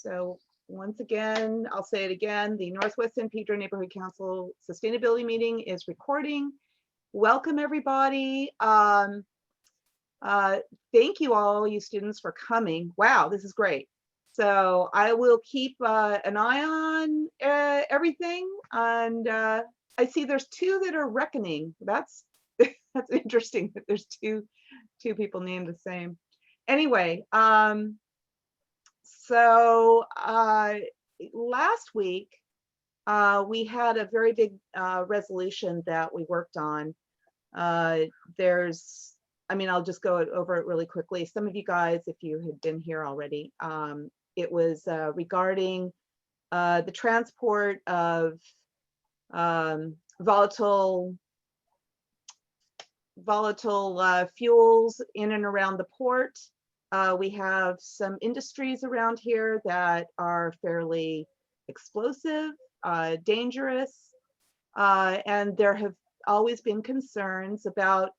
So once again, I'll say it again, the Northwest San Pedro Neighborhood Council Sustainability Meeting is recording. Welcome everybody. Thank you all you students for coming. Wow, this is great. So I will keep an eye on everything. And I see there's two that are reckoning. That's that's interesting that there's two people named the same. Anyway, so last week we had a very big resolution that we worked on. I mean, I'll just go over it really quickly. Some of you guys, if you had been here already, it was regarding the transport of volatile fuels in and around the port. We have some industries around here that are fairly explosive, dangerous, and there have always been concerns about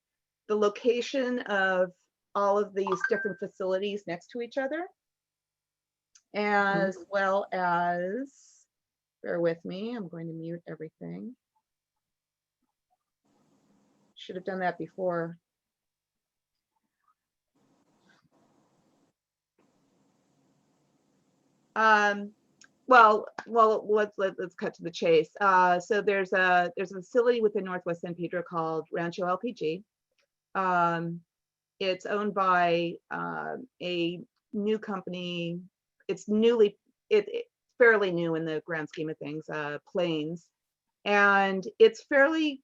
the location of all of these different facilities next to each other, as well as, bear with me, I'm going to mute everything. Should have done that before. Well, let's cut to the chase. So there's a facility within Northwest San Pedro called Rancho Lpg. It's owned by a new company. It's fairly new in the grand scheme of things, Plains, and it's fairly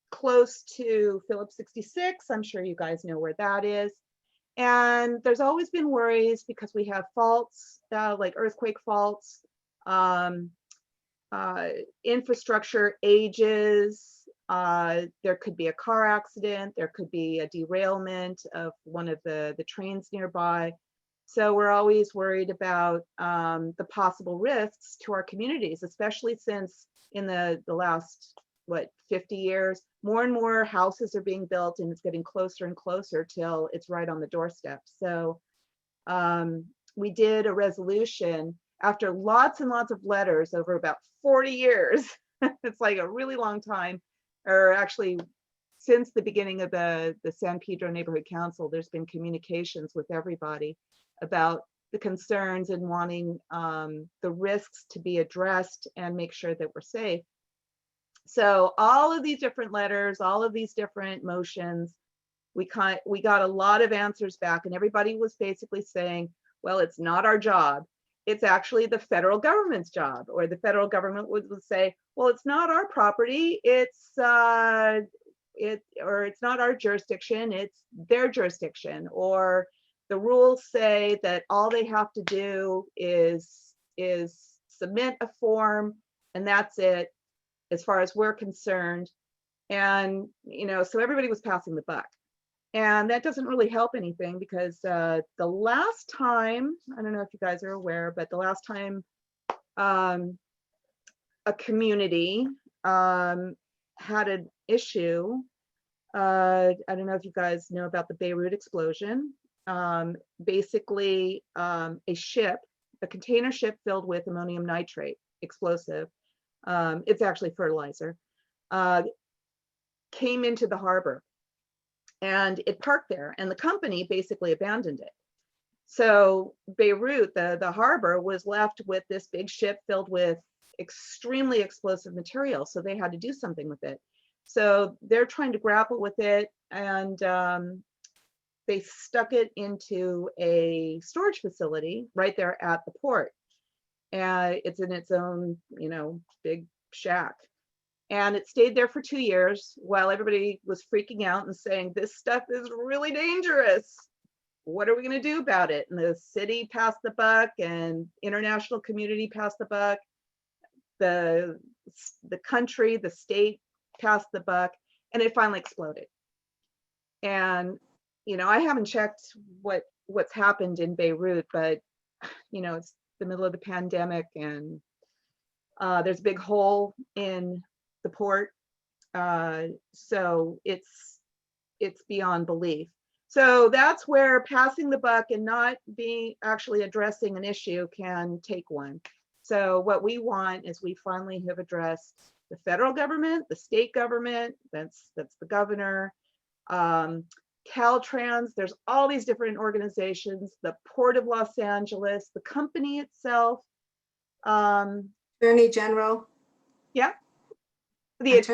close to Phillips 66. I'm sure you guys know where that is. And there's always been worries because we have faults, like earthquake faults, infrastructure ages, there could be a car accident, there could be a derailment of one of the trains nearby. So we're always worried about the possible risks to our communities, especially since in the last, 50 years, more and more houses are being built and it's getting closer and closer till it's right on the doorstep. So we did a resolution after lots and lots of letters over about 40 years. It's like a really long time, or actually since the beginning of the San Pedro Neighborhood Council, there's been communications with everybody about the concerns and wanting the risks to be addressed and make sure that we're safe. So all of these different letters, all of these different motions, we got a lot of answers back, and everybody was basically saying, well, it's not our job. It's actually the federal government's job. Or the federal government would say, well, it's not our property. It's not our jurisdiction. It's their jurisdiction. Or the rules say that all they have to do is submit a form, and that's it, as far as we're concerned. And, so everybody was passing the buck. And that doesn't really help anything, because the last time, I don't know if you guys are aware, but the last time a community had an issue, I don't know if you guys know about the Beirut explosion. Basically, a container ship filled with ammonium nitrate, explosive, it's actually fertilizer, came into the harbor, and it parked there, and the company basically abandoned it. So Beirut, the harbor, was left with this big ship filled with extremely explosive material. So they had to do something with it. So they're trying to grapple with it, and they stuck it into a storage facility right there at the port. And it's in its own, big shack. And it stayed there for 2 years while everybody was freaking out and saying, this stuff is really dangerous. What are we going to do about it? And the city passed the buck, and international community passed the buck. The country, the state passed the buck, and it finally exploded. And, I haven't checked what's happened in Beirut, but, it's the middle of the pandemic, and there's a big hole in the port, so it's beyond belief. So that's where passing the buck and not being actually addressing an issue can take one. So what we want is we finally have addressed the federal government, the state government, that's the governor, Caltrans, there's all these different organizations, the Port of Los Angeles, the company itself. Attorney General. Yeah. That's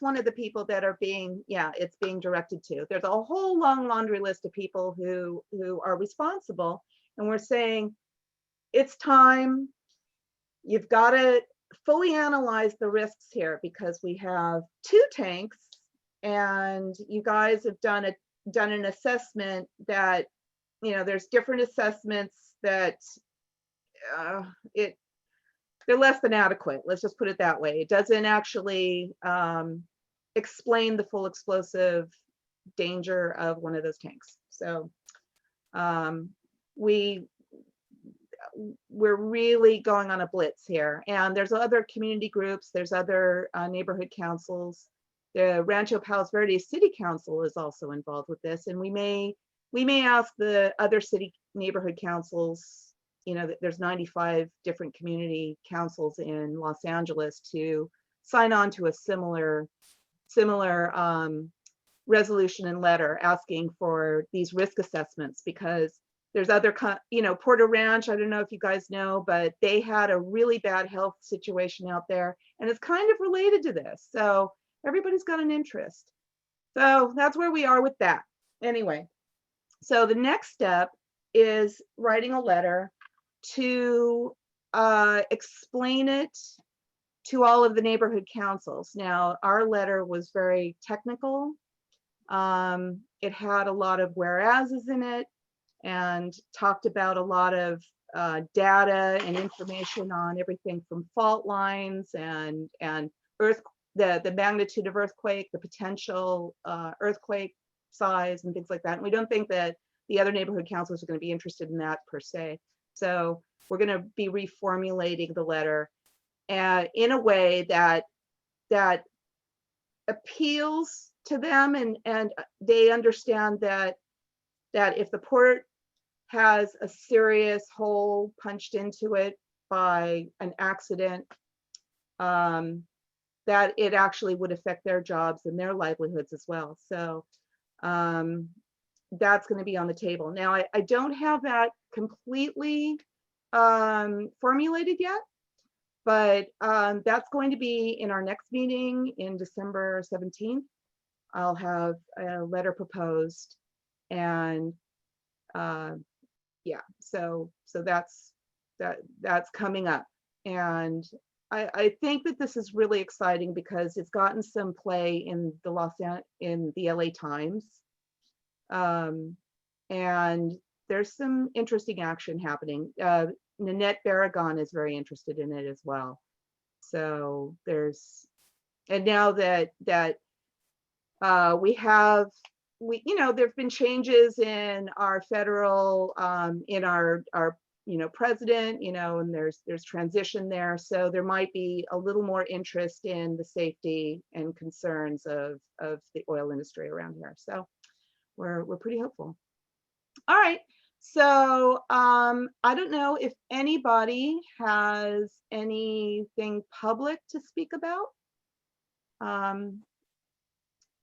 one of the people that are being, it's being directed to. There's a whole long laundry list of people who are responsible, and we're saying it's time. You've got to fully analyze the risks here, because we have 2 tanks, and you guys have done an assessment that, there's different assessments that they're less than adequate. Let's just put it that way. It doesn't actually explain the full explosive danger of one of those tanks. So we're really going on a blitz here. And there's other community groups, there's other neighborhood councils. The Rancho Palos Verdes City Council is also involved with this, and we may ask the other city neighborhood councils. There's 95 different community councils in Los Angeles to sign on to a similar resolution and letter asking for these risk assessments, because there's other, Porter Ranch, I don't know if you guys know, but they had a really bad health situation out there, and it's kind of related to this. So everybody's got an interest. So that's where we are with that. Anyway, so the next step is writing a letter to explain it to all of the neighborhood councils. Now, our letter was very technical. It had a lot of whereases in it and talked about a lot of data and information on everything from fault lines and the magnitude of earthquake, the potential earthquake size and things like that. And we don't think that the other neighborhood councils are going to be interested in that per se. So we're going to be reformulating the letter in a way that appeals to them, and they understand that if the port has a serious hole punched into it by an accident, that it actually would affect their jobs and their livelihoods as well. So that's going to be on the table. Now, I don't have that completely formulated yet, but that's going to be in our next meeting in December 17th. I'll have a letter proposed, and yeah, so that's coming up. And I think that this is really exciting because it's gotten some play in the LA Times, and there's some interesting action happening. Nanette Barragan is very interested in it as well. So and now that there've been changes in our federal, in our president, and there's transition there. So there might be a little more interest in the safety and concerns of the oil industry around here. So we're pretty hopeful. All right. So I don't know if anybody has anything public to speak about.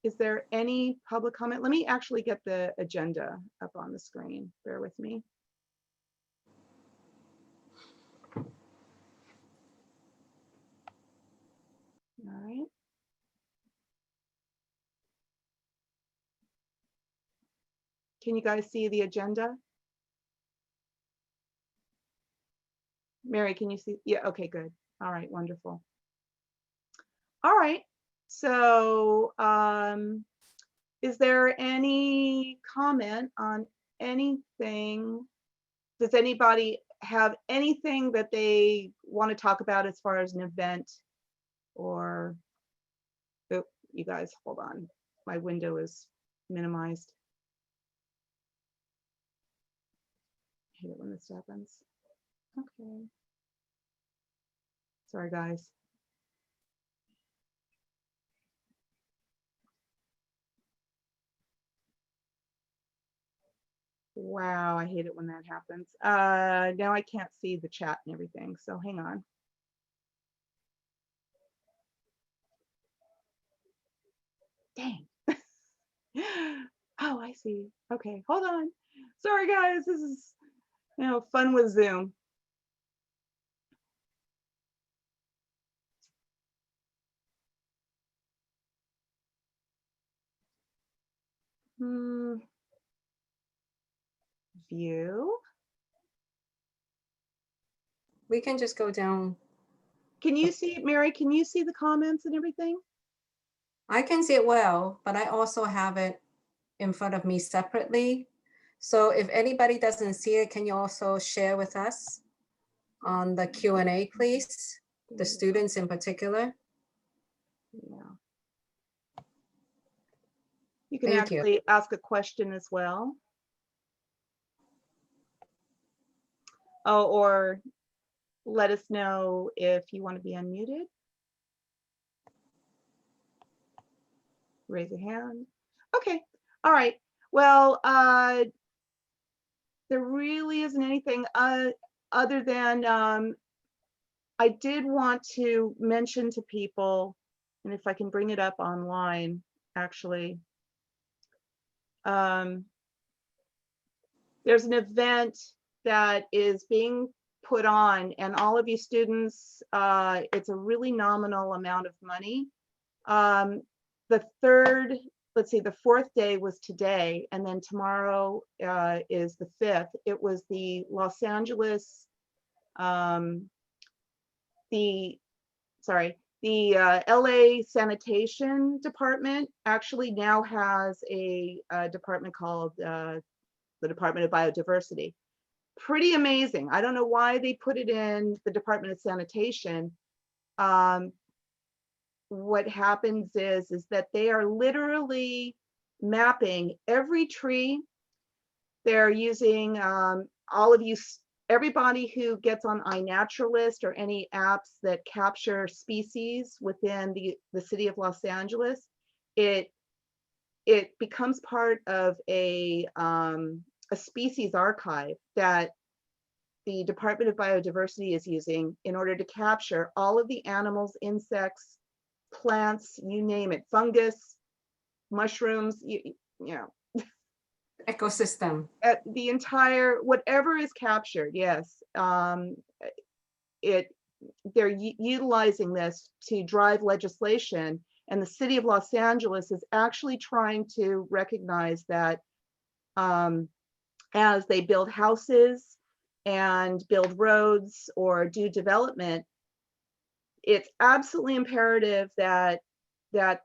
Is there any public comment? Let me actually get the agenda up on the screen. Bear with me. All right. Can you guys see the agenda? Mary, can you see? Yeah, okay, good. All right, wonderful. All right, so is there any comment on anything? Does anybody have anything that they want to talk about as far as an event? Or, oh, you guys, hold on. My window is minimized. I hate it when this happens. Okay. Sorry, guys. Wow, I hate it when that happens. Now I can't see the chat and everything, so hang on. Dang. Oh, I see. Okay, hold on. Sorry, guys. This is, fun with Zoom. View. We can just go down. Can you see it, Mary? Can you see the comments and everything? I can see it well, but I also have it in front of me separately. So if anybody doesn't see it, can you also share with us on the Q&A, please? The students in particular. Yeah. You can Thank you. actually ask a question as well. Oh, or let us know if you want to be unmuted. Raise a hand. Okay. All right. Well, there really isn't anything other than I did want to mention to people, and if I can bring it up online, actually, there's an event that is being put on, and all of you students, it's a really nominal amount of money. The fourth day was today, and then tomorrow is the 5th. It was the Los Angeles, the LA Sanitation Department actually now has a department called the Department of Biodiversity. Pretty amazing. I don't know why they put it in the Department of Sanitation. What happens is that they are literally mapping every tree. They're using everybody who gets on iNaturalist or any apps that capture species within the city of Los Angeles. It becomes part of a species archive that the Department of Biodiversity is using in order to capture all of the animals, insects, plants, you name it, fungus, mushrooms, you know. Ecosystem. The entire, whatever is captured, yes. They're utilizing this to drive legislation, and the city of Los Angeles is actually trying to recognize that as they build houses and build roads or do development, it's absolutely imperative that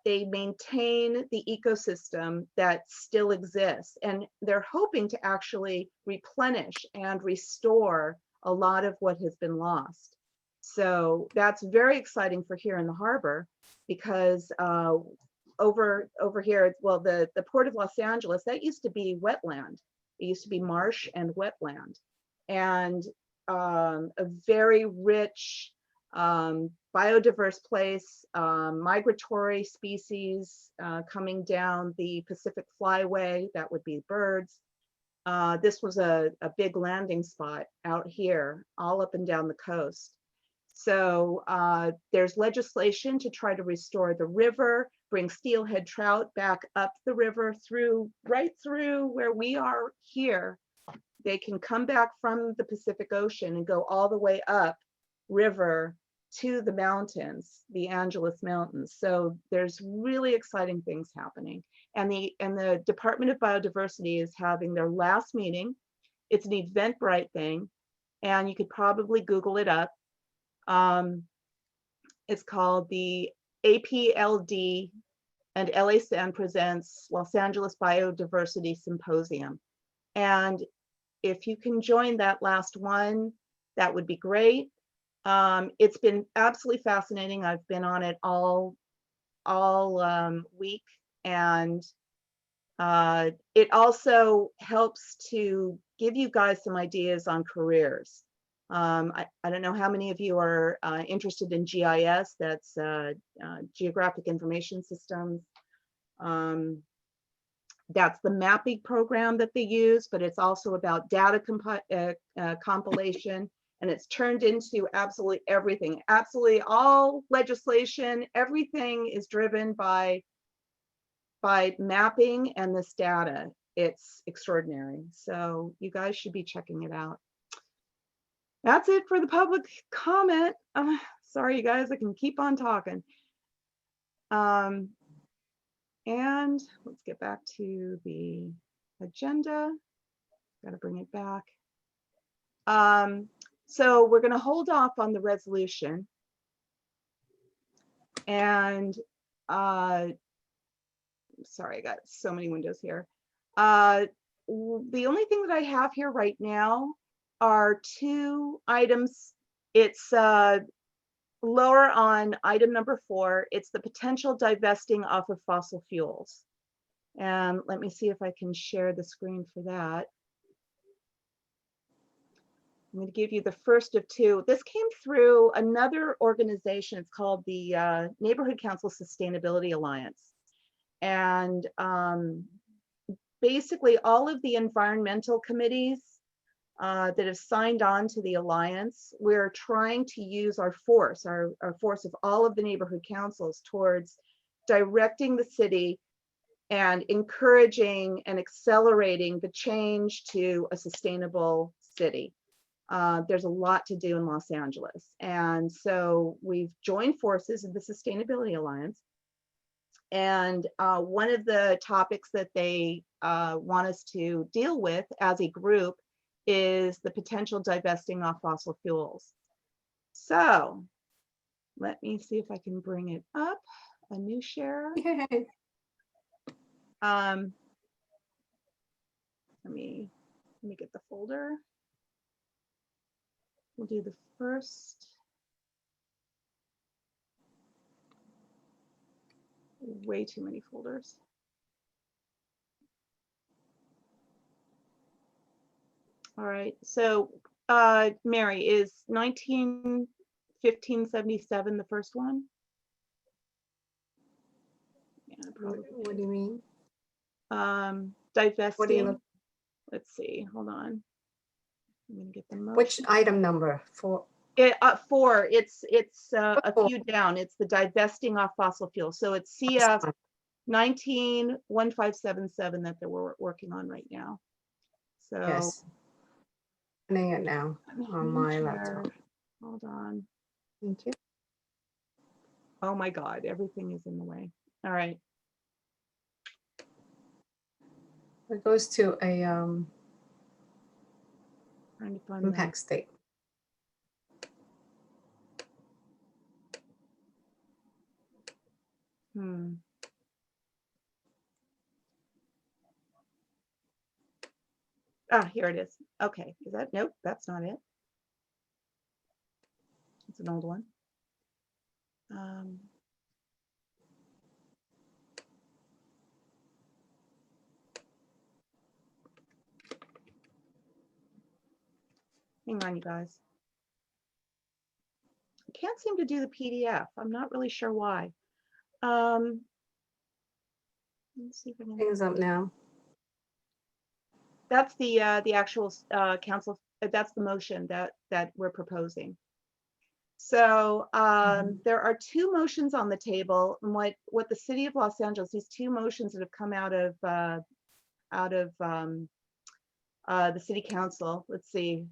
they maintain the ecosystem that still exists. And they're hoping to actually replenish and restore a lot of what has been lost. So that's very exciting for here in the harbor, because over here, well, the Port of Los Angeles, that used to be wetland. It used to be marsh and wetland, and a very rich, biodiverse place, migratory species coming down the Pacific Flyway, that would be birds. This was a big landing spot out here, all up and down the coast. So there's legislation to try to restore the river, bring steelhead trout back up the river right through where we are here. They can come back from the Pacific Ocean and go all the way up river to the mountains, the Angeles Mountains. So there's really exciting things happening. And the Department of Biodiversity is having their last meeting. It's an Eventbrite thing, and you could probably Google it up. It's called the APLD and LASAN presents Los Angeles Biodiversity Symposium. And if you can join that last one, that would be great. It's been absolutely fascinating. I've been on it all week, and it also helps to give you guys some ideas on careers. I don't know how many of you are interested in GIS, that's Geographic Information Systems. That's the mapping program that they use, but it's also about data compilation, and it's turned into absolutely everything. Absolutely all legislation, everything is driven by mapping and this data. It's extraordinary. So you guys should be checking it out. That's it for the public comment. Sorry, you guys, I can keep on talking. And let's get back to the agenda. Got to bring it back. So we're going to hold off on the resolution. And sorry, I got so many windows here. The only thing that I have here right now are two items. It's lower on item number 4, it's the potential divesting off of fossil fuels. And let me see if I can share the screen for that. I'm going to give you the first of two. This came through another organization. It's called the Neighborhood Council Sustainability Alliance. And basically all of the environmental committees that have signed on to the alliance, we're trying to use our force of all of the neighborhood councils towards directing the city and encouraging and accelerating the change to a sustainable city. There's a lot to do in Los Angeles. And so we've joined forces in the Sustainability Alliance. And one of the topics that they want us to deal with as a group is the potential divesting off fossil fuels. So let me see if I can bring it up, a new share. Yay. Let me get the folder. We'll do the first. Way too many folders. All right, so Mary, is 1915-77 the first one? Yeah, probably. What do you mean? Divesting. What do you look? Let's see, hold on. I'm gonna get the motion. Which item number? 4? 4, it's a Oh. few down. It's the divesting off fossil fuels. So it's CF 19-1577 that we're working on right now. So Yes. Opening it now on my laptop. Hold on. Thank you. Oh my God, everything is in the way. All right. It goes to a Trying to find impact statement. Here it is. Okay, is that, nope, that's not it. It's an old one. Hang on, you guys. I can't seem to do the PDF. I'm not really sure why. Let's see if I can. Things up now. That's the actual council. That's the motion that we're proposing. So there are two motions on the table, and what the city of Los Angeles, these two motions that have come out of the city council. Let's see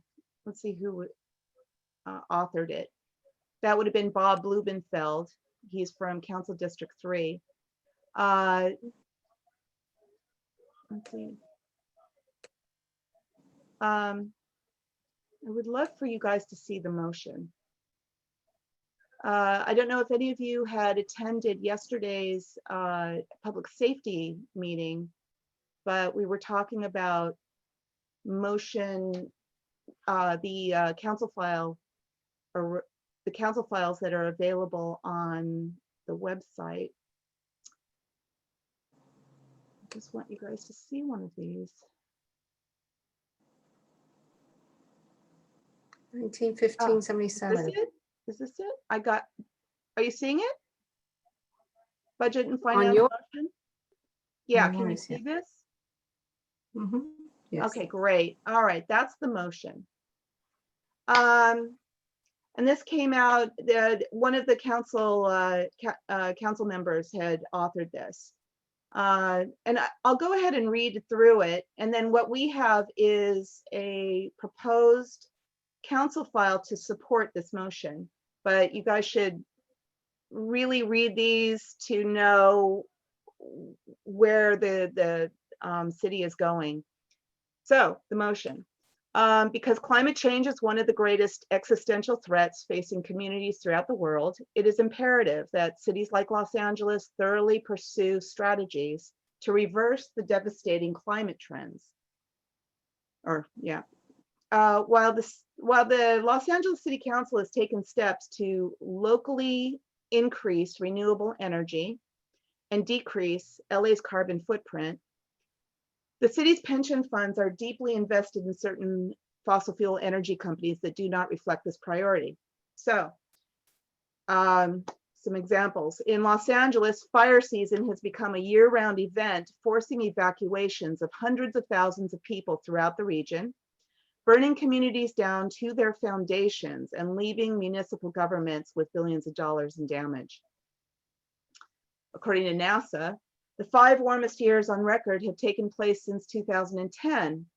who authored it. That would have been Bob Blumenfeld. He's from Council District 3. Let's see. I would love for you guys to see the motion. I don't know if any of you had attended yesterday's public safety meeting, but we were talking about motion, the council file, or the council files that are available on the website. I just want you guys to see one of these. 1915-77. Is this it? Are you seeing it? Budget and On finance your- motion? Yeah, No can you worries, see yeah. this? Mhm. Yes. Okay, great. All right, that's the motion. And this came out, one of the council members had authored this. And I'll go ahead and read through it. And then what we have is a proposed council file to support this motion. But you guys should really read these to know where the city is going. So the motion. Because climate change is one of the greatest existential threats facing communities throughout the world, it is imperative that cities like Los Angeles thoroughly pursue strategies to reverse the devastating climate trends. While the Los Angeles City Council has taken steps to locally increase renewable energy and decrease LA's carbon footprint, the city's pension funds are deeply invested in certain fossil fuel energy companies that do not reflect this priority. So, some examples. In Los Angeles, fire season has become a year-round event, forcing evacuations of hundreds of thousands of people throughout the region, burning communities down to their foundations and leaving municipal governments with billions of dollars in damage. According to NASA, the 5 warmest years on record have taken place since 2010.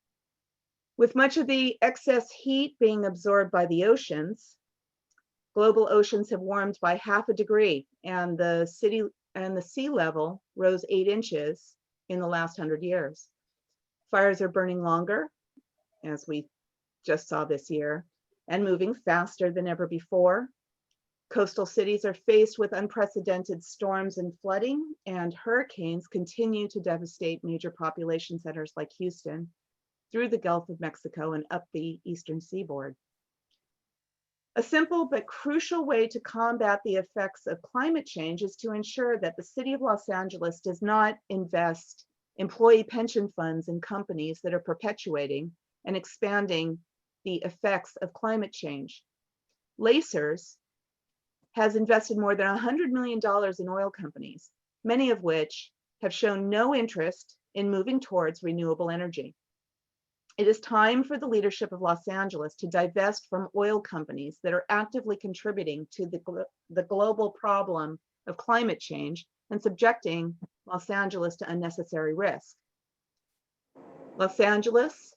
With much of the excess heat being absorbed by the oceans, global oceans have warmed by 0.5 degrees, and the sea level rose 8 inches in the last 100 years. Fires are burning longer, as we just saw this year, and moving faster than ever before. Coastal cities are faced with unprecedented storms and flooding, and hurricanes continue to devastate major population centers like Houston through the Gulf of Mexico and up the eastern seaboard. A simple but crucial way to combat the effects of climate change is to ensure that the city of Los Angeles does not invest employee pension funds in companies that are perpetuating and expanding the effects of climate change. Lacers has invested more than $100 million in oil companies, many of which have shown no interest in moving towards renewable energy. It is time for the leadership of Los Angeles to divest from oil companies that are actively contributing to the global problem of climate change and subjecting Los Angeles to unnecessary risk. Los Angeles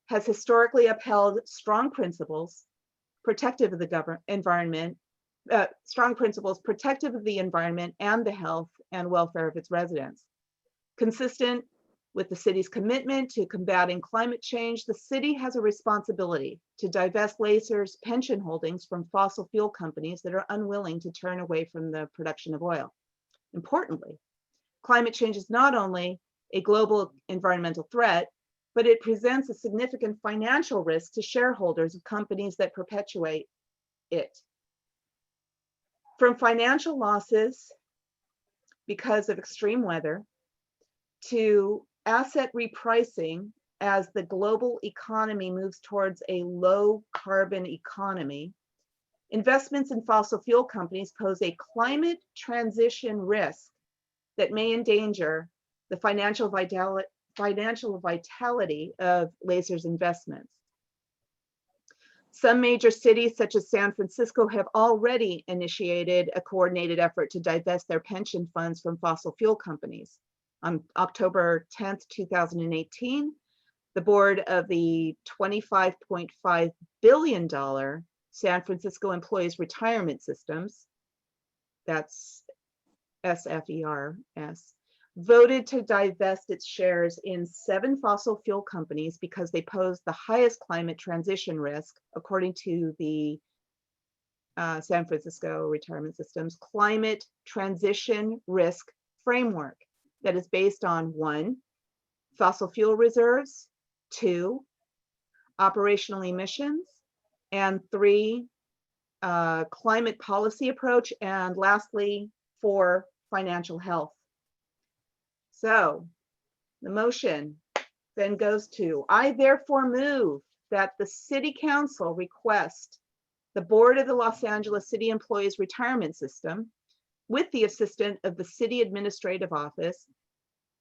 has historically upheld strong principles protective of the environment and the health and welfare of its residents. Consistent with the city's commitment to combating climate change, the city has a responsibility to divest Lacers' pension holdings from fossil fuel companies that are unwilling to turn away from the production of oil. Importantly, climate change is not only a global environmental threat, but it presents a significant financial risk to shareholders of companies that perpetuate it. From financial losses because of extreme weather to asset repricing as the global economy moves towards a low carbon economy, investments in fossil fuel companies pose a climate transition risk that may endanger the financial vitality of Lacers' investments. Some major cities, such as San Francisco, have already initiated a coordinated effort to divest their pension funds from fossil fuel companies. On October 10th, 2018, the board of the $25.5 billion San Francisco Employees Retirement Systems, that's SFERS, voted to divest its shares in 7 fossil fuel companies because they pose the highest climate transition risk, according to the San Francisco Retirement Systems Climate Transition Risk Framework that is based on 1, fossil fuel reserves, 2, operational emissions, and 3, climate policy approach, and lastly, 4, financial health. So the motion then goes to, I therefore move that the City Council request the Board of the Los Angeles City Employees Retirement System, with the assistance of the City Administrative Office,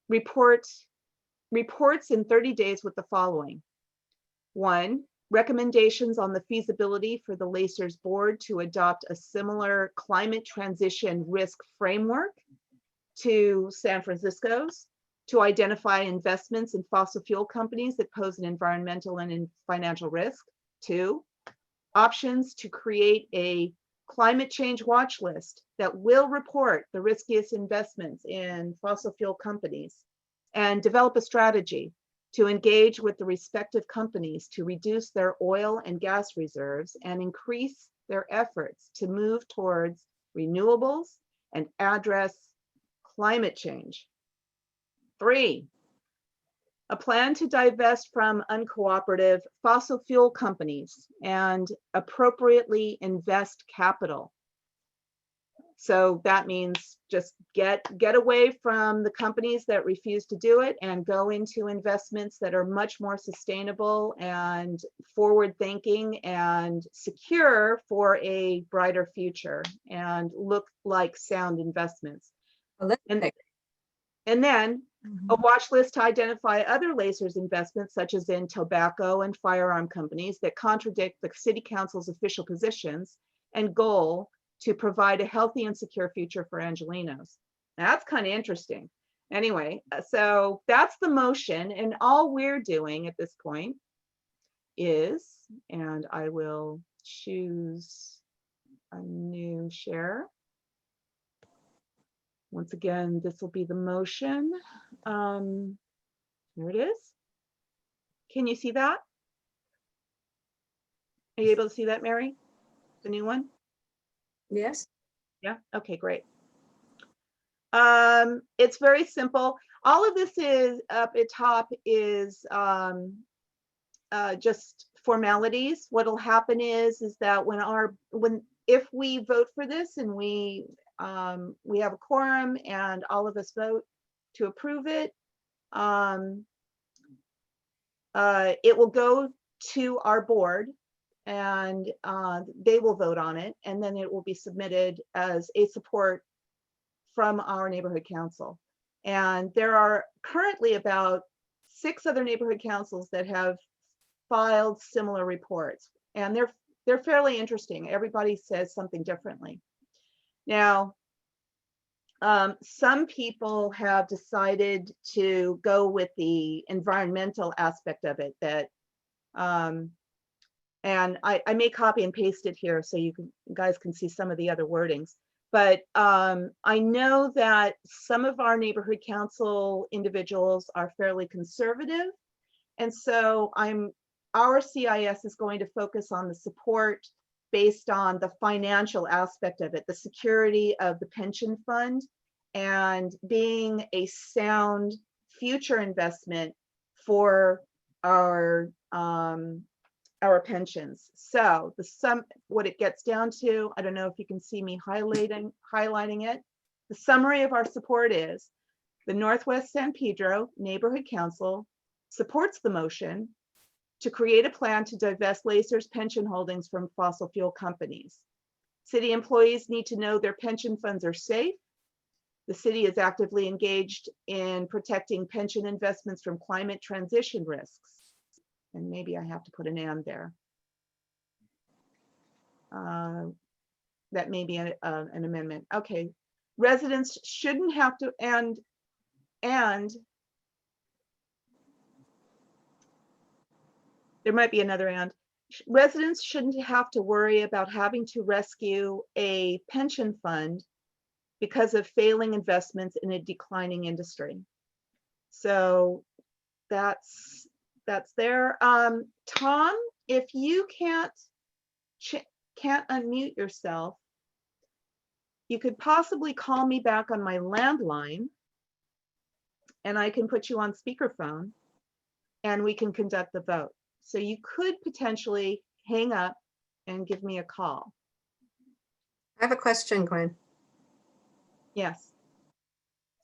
report reports in 30 days with the following. 1, recommendations on the feasibility for the LACER's board to adopt a similar climate transition risk framework to San Francisco's, to identify investments in fossil fuel companies that pose an environmental and financial risk. 2, options to create a climate change watch list that will report the riskiest investments in fossil fuel companies, and develop a strategy to engage with the respective companies to reduce their oil and gas reserves and increase their efforts to move towards renewables and address climate change. 3, a plan to divest from uncooperative fossil fuel companies and appropriately invest capital. So that means just get away from the companies that refuse to do it and go into investments that are much more sustainable and forward thinking and secure for a brighter future and look like sound investments. And then a watch list to identify other LACER's investments, such as in tobacco and firearm companies that contradict the City Council's official positions and goal to provide a healthy and secure future for Angelenos. That's kind of interesting. Anyway, so that's the motion, and all we're doing at this point is, and I will choose a new share. Once again, this will be the motion. Here it is. Can you see that? Are you able to see that, Mary? The new one? Yes. Yeah, okay, great. It's very simple. All of this is up at top is just formalities. What'll happen is that if we vote for this and we have a quorum and all of us vote to approve it, it will go to our board and they will vote on it, and then it will be submitted as a support from our neighborhood council. And there are currently about 6 other neighborhood councils that have filed similar reports, and they're fairly interesting. Everybody says something differently. Now, some people have decided to go with the environmental aspect of it, that and I may copy and paste it here so you guys can see some of the other wordings. But I know that some of our neighborhood council individuals are fairly conservative. And so our CIS is going to focus on the support based on the financial aspect of it, the security of the pension fund, and being a sound future investment for our pensions. So what it gets down to, I don't know if you can see me highlighting it. The summary of our support is the Northwest San Pedro Neighborhood Council supports the motion to create a plan to divest LACER's pension holdings from fossil fuel companies. City employees need to know their pension funds are safe. The city is actively engaged in protecting pension investments from climate transition risks. And maybe I have to put an and there. That may be an amendment. Okay, residents shouldn't have to, and there might be another and. Residents shouldn't have to worry about having to rescue a pension fund because of failing investments in a declining industry. So that's there. Tom, if you can't unmute yourself, you could possibly call me back on my landline and I can put you on speakerphone and we can conduct the vote. So you could potentially hang up and give me a call. I have a question, Gwen. Yes.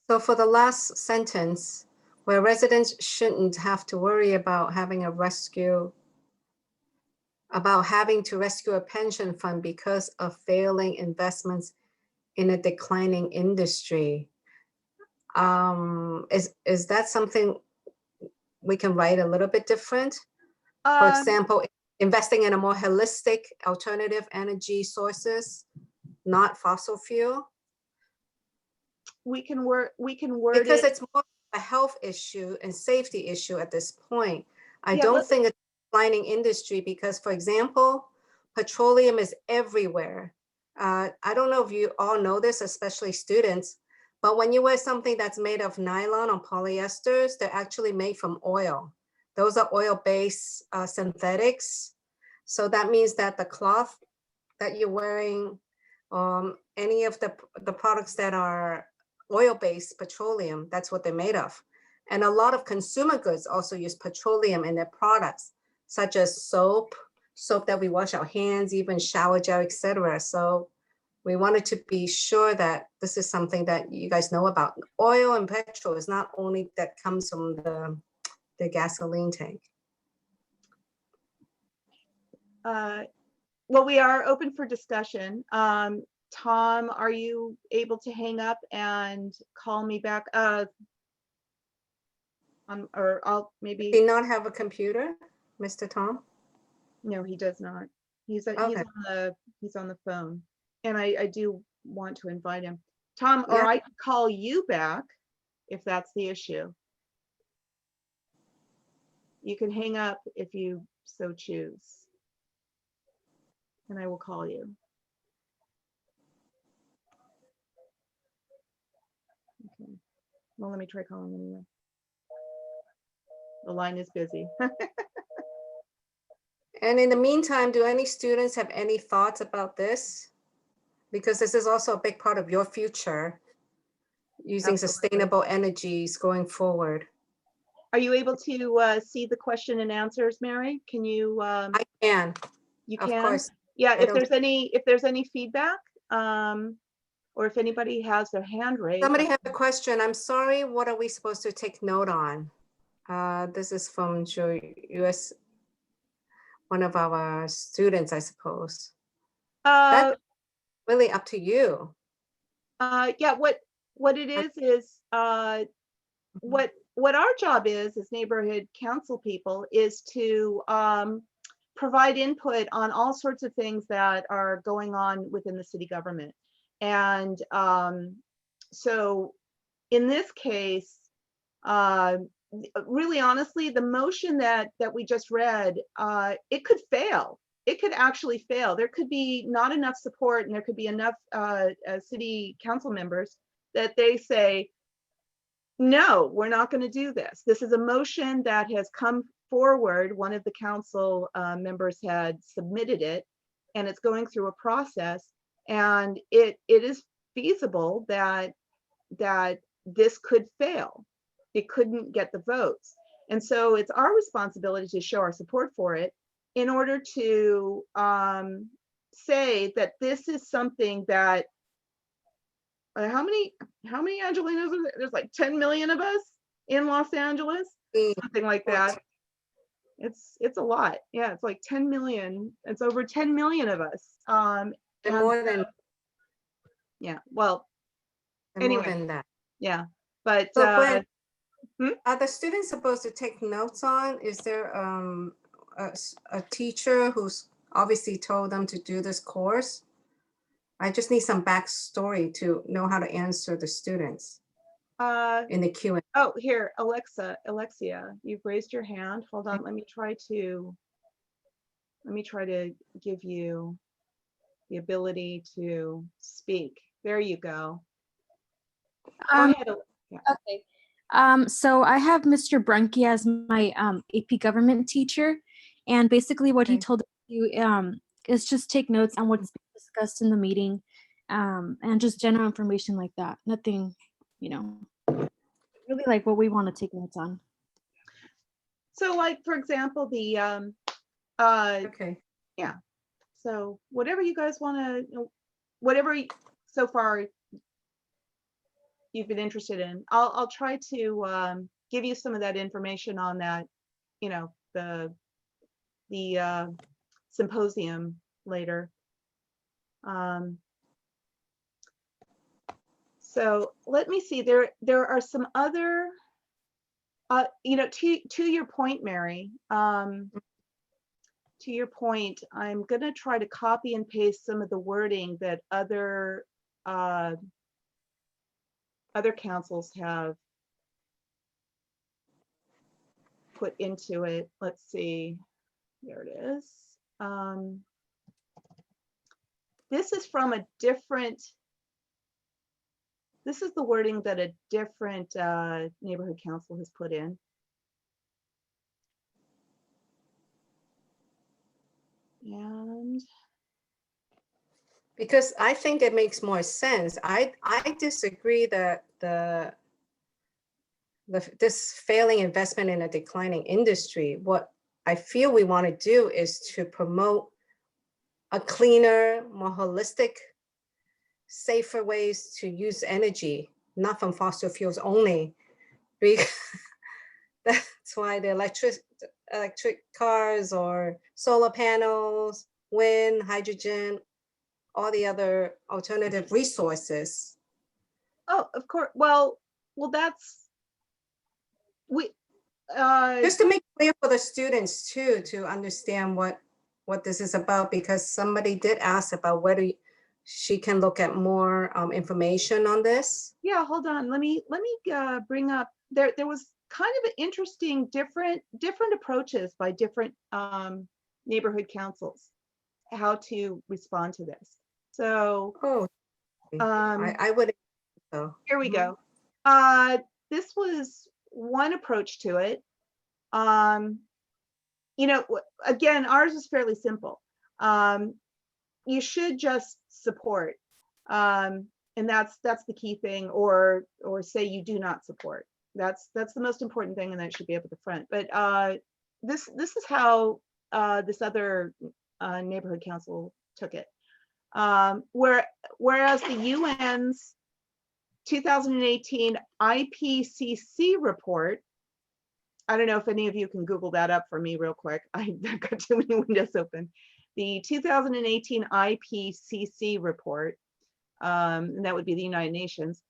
So for the last sentence, where residents shouldn't have to worry about having to rescue a pension fund because of failing investments in a declining industry. Is that something we can write a little bit different? For Um, example, investing in a more holistic alternative energy sources, not fossil fuel? we can word Because it. it's more a health issue and safety issue at this point. I Yeah, don't think it's a declining industry because, for example, petroleum is everywhere. I don't know if you all know this, especially students, but when you wear something that's made of nylon or polyesters, they're actually made from oil. Those are oil-based synthetics. So that means that the cloth that you're wearing, any of the products that are oil-based petroleum, that's what they're made of. And a lot of consumer goods also use petroleum in their products, such as soap that we wash our hands, even shower gel, etc. So we wanted to be sure that this is something that you guys know about. Oil and petrol is not only that comes from the gasoline tank. Well, we are open for discussion. Tom, are you able to hang up and call me back? Or I'll Do maybe, not have a computer, Mr. Tom? no, he does not. He's Okay. on the phone, and I do want to invite him. Tom, or Yeah. I could call you back if that's the issue. You can hang up if you so choose, and I will call you. Okay. Well, let me try calling anyway. The line is busy. And in the meantime, do any students have any thoughts about this? Because this is also a big part of your future, using Absolutely. sustainable energies going forward. Are you able to see the question and answers, Mary? Can you? I can, You of can? course. Yeah, I if don't- there's any feedback, or if anybody has their hand raised. Somebody have a question. I'm sorry, what are we supposed to take note on? This is from US, one of our students, I suppose. Uh, That's really up to you. yeah, what it is, what our job is as neighborhood council people is to provide input on all sorts of things that are going on within the city government. And so in this case, really honestly, the motion that we just read, it could fail. It could actually fail. There could be not enough support, and there could be enough city council members that they say, no, we're not going to do this. This is a motion that has come forward. One of the council members had submitted it, and it's going through a process. And it is feasible that this could fail. It couldn't get the votes. And so it's our responsibility to show our support for it in order to say that this is something that how many Angelinos are there? There's like 10 million of us in Los Angeles, something like that. It's a lot. Yeah, it's like 10 million. It's over 10 million of us. And more than yeah. Well, more anyway, than that. yeah. But so Gwen, are the students supposed to take notes on? Is there a teacher who's obviously told them to do this course? I just need some backstory to know how to answer the students in the Q&A. Oh, here, Alexia, you've raised your hand. Hold on, let me try to give you the ability to speak. There you go. Go ahead. Yeah. Okay. So I have Mr. Brunke as my AP government teacher, and basically what he Okay. told us to do is just take notes on what's being discussed in the meeting, and just general information like that. Nothing, really like what we want to take notes on. So like, for example, the Okay. yeah. So whatever you guys want to, whatever so far you've been interested in, I'll try to give you some of that information on that, the symposium later. So let me see, there are some other To your point, Mary, to your point, I'm gonna try to copy and paste some of the wording that other councils have put into it. Let's see, there it is. This is from a different, this is the wording that a different neighborhood council has put in. And Because I think it makes more sense. I disagree that this failing investment in a declining industry. What I feel we want to do is to promote a cleaner, more holistic, safer ways to use energy, not from fossil fuels only. That's why the electric cars or solar panels, wind, hydrogen, all the other alternative resources. oh, of course. Well, that's we. Just to make clear for the students too, to understand what this is about, because somebody did ask about whether she can look at more information on this. Yeah, hold on. Let me bring up. There was kind of an interesting different approaches by different neighborhood councils how to respond to this. So Oh, I would. So here we go. This was one approach to it. Again, ours is fairly simple. You should just support, and that's the key thing, or say you do not support. That's the most important thing, and that should be up at the front. But this is how this other neighborhood council took it. Whereas the UN's 2018 IPCC report, I don't know if any of you can Google that up for me real quick. I've got too many windows open. The 2018 IPCC report, and that would be the United Nations,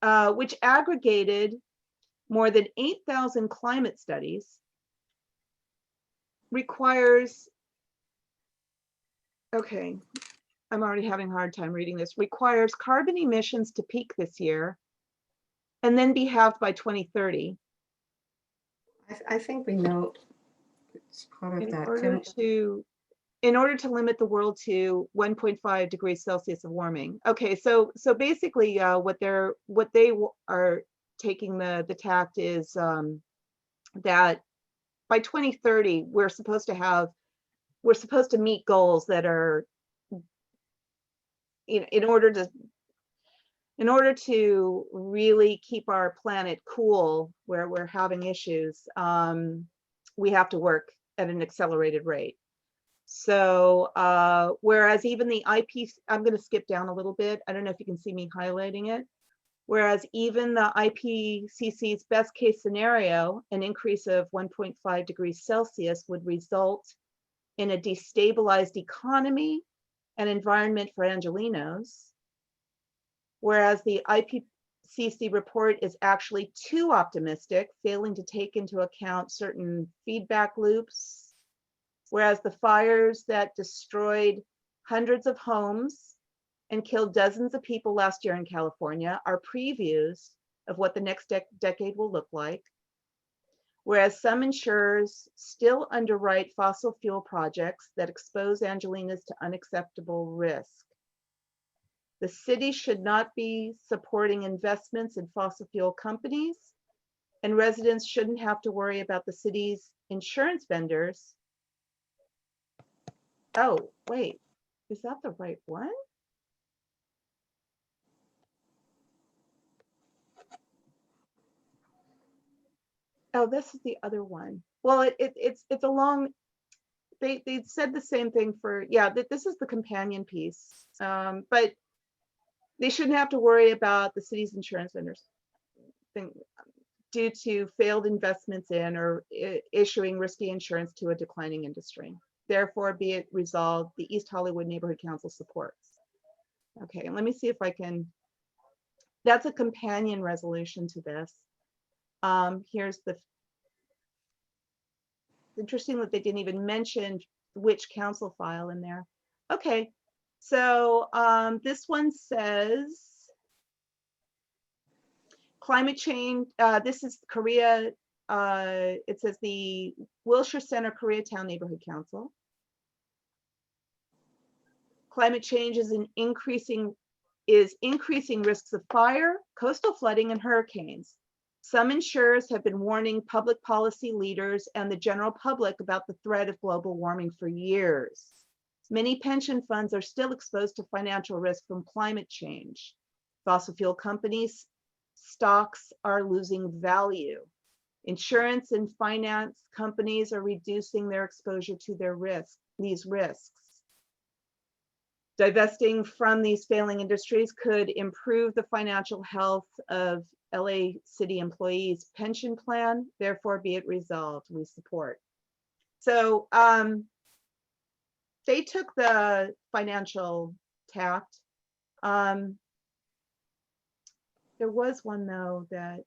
which aggregated more than 8,000 climate studies, requires, okay, I'm already having a hard time reading this, requires carbon emissions to peak this year and then be halved by 2030. I think we know it's part of that. In order to limit the world to 1.5 degrees Celsius of warming. Okay, so basically what they are taking the tact is that by 2030 we're supposed to meet goals that are, in order to really keep our planet cool where we're having issues, we have to work at an accelerated rate. So whereas even the I'm going to skip down a little bit. I don't know if you can see me highlighting it. Whereas even the IPCC's best case scenario, an increase of 1.5 degrees Celsius would result in a destabilized economy and environment for Angelenos. Whereas the IPCC report is actually too optimistic, failing to take into account certain feedback loops. Whereas the fires that destroyed hundreds of homes and killed dozens of people last year in California are previews of what the next decade will look like. Whereas some insurers still underwrite fossil fuel projects that expose Angelenos to unacceptable risk. The city should not be supporting investments in fossil fuel companies, and residents shouldn't have to worry about the city's insurance vendors. Oh, wait, is that the right one? Oh, this is the other one. Well, it's a long, they said the same thing for, yeah, this is the companion piece. But they shouldn't have to worry about the city's insurance vendors due to failed investments in or issuing risky insurance to a declining industry. Therefore, be it resolved, the East Hollywood Neighborhood Council supports. Okay, let me see if I can, that's a companion resolution to this. Here's the, interesting that they didn't even mention which council file in there. Okay, so this one says climate change. This is Korea. It says the Wilshire Center Koreatown Neighborhood Council. Climate change is increasing risks of fire, coastal flooding, and hurricanes. Some insurers have been warning public policy leaders and the general public about the threat of global warming for years. Many pension funds are still exposed to financial risk from climate change. Fossil fuel companies' stocks are losing value. Insurance and finance companies are reducing their exposure to these risks. Divesting from these failing industries could improve the financial health of LA City employees' pension plan. Therefore, be it resolved, we support. So they took the financial tact. There was one though that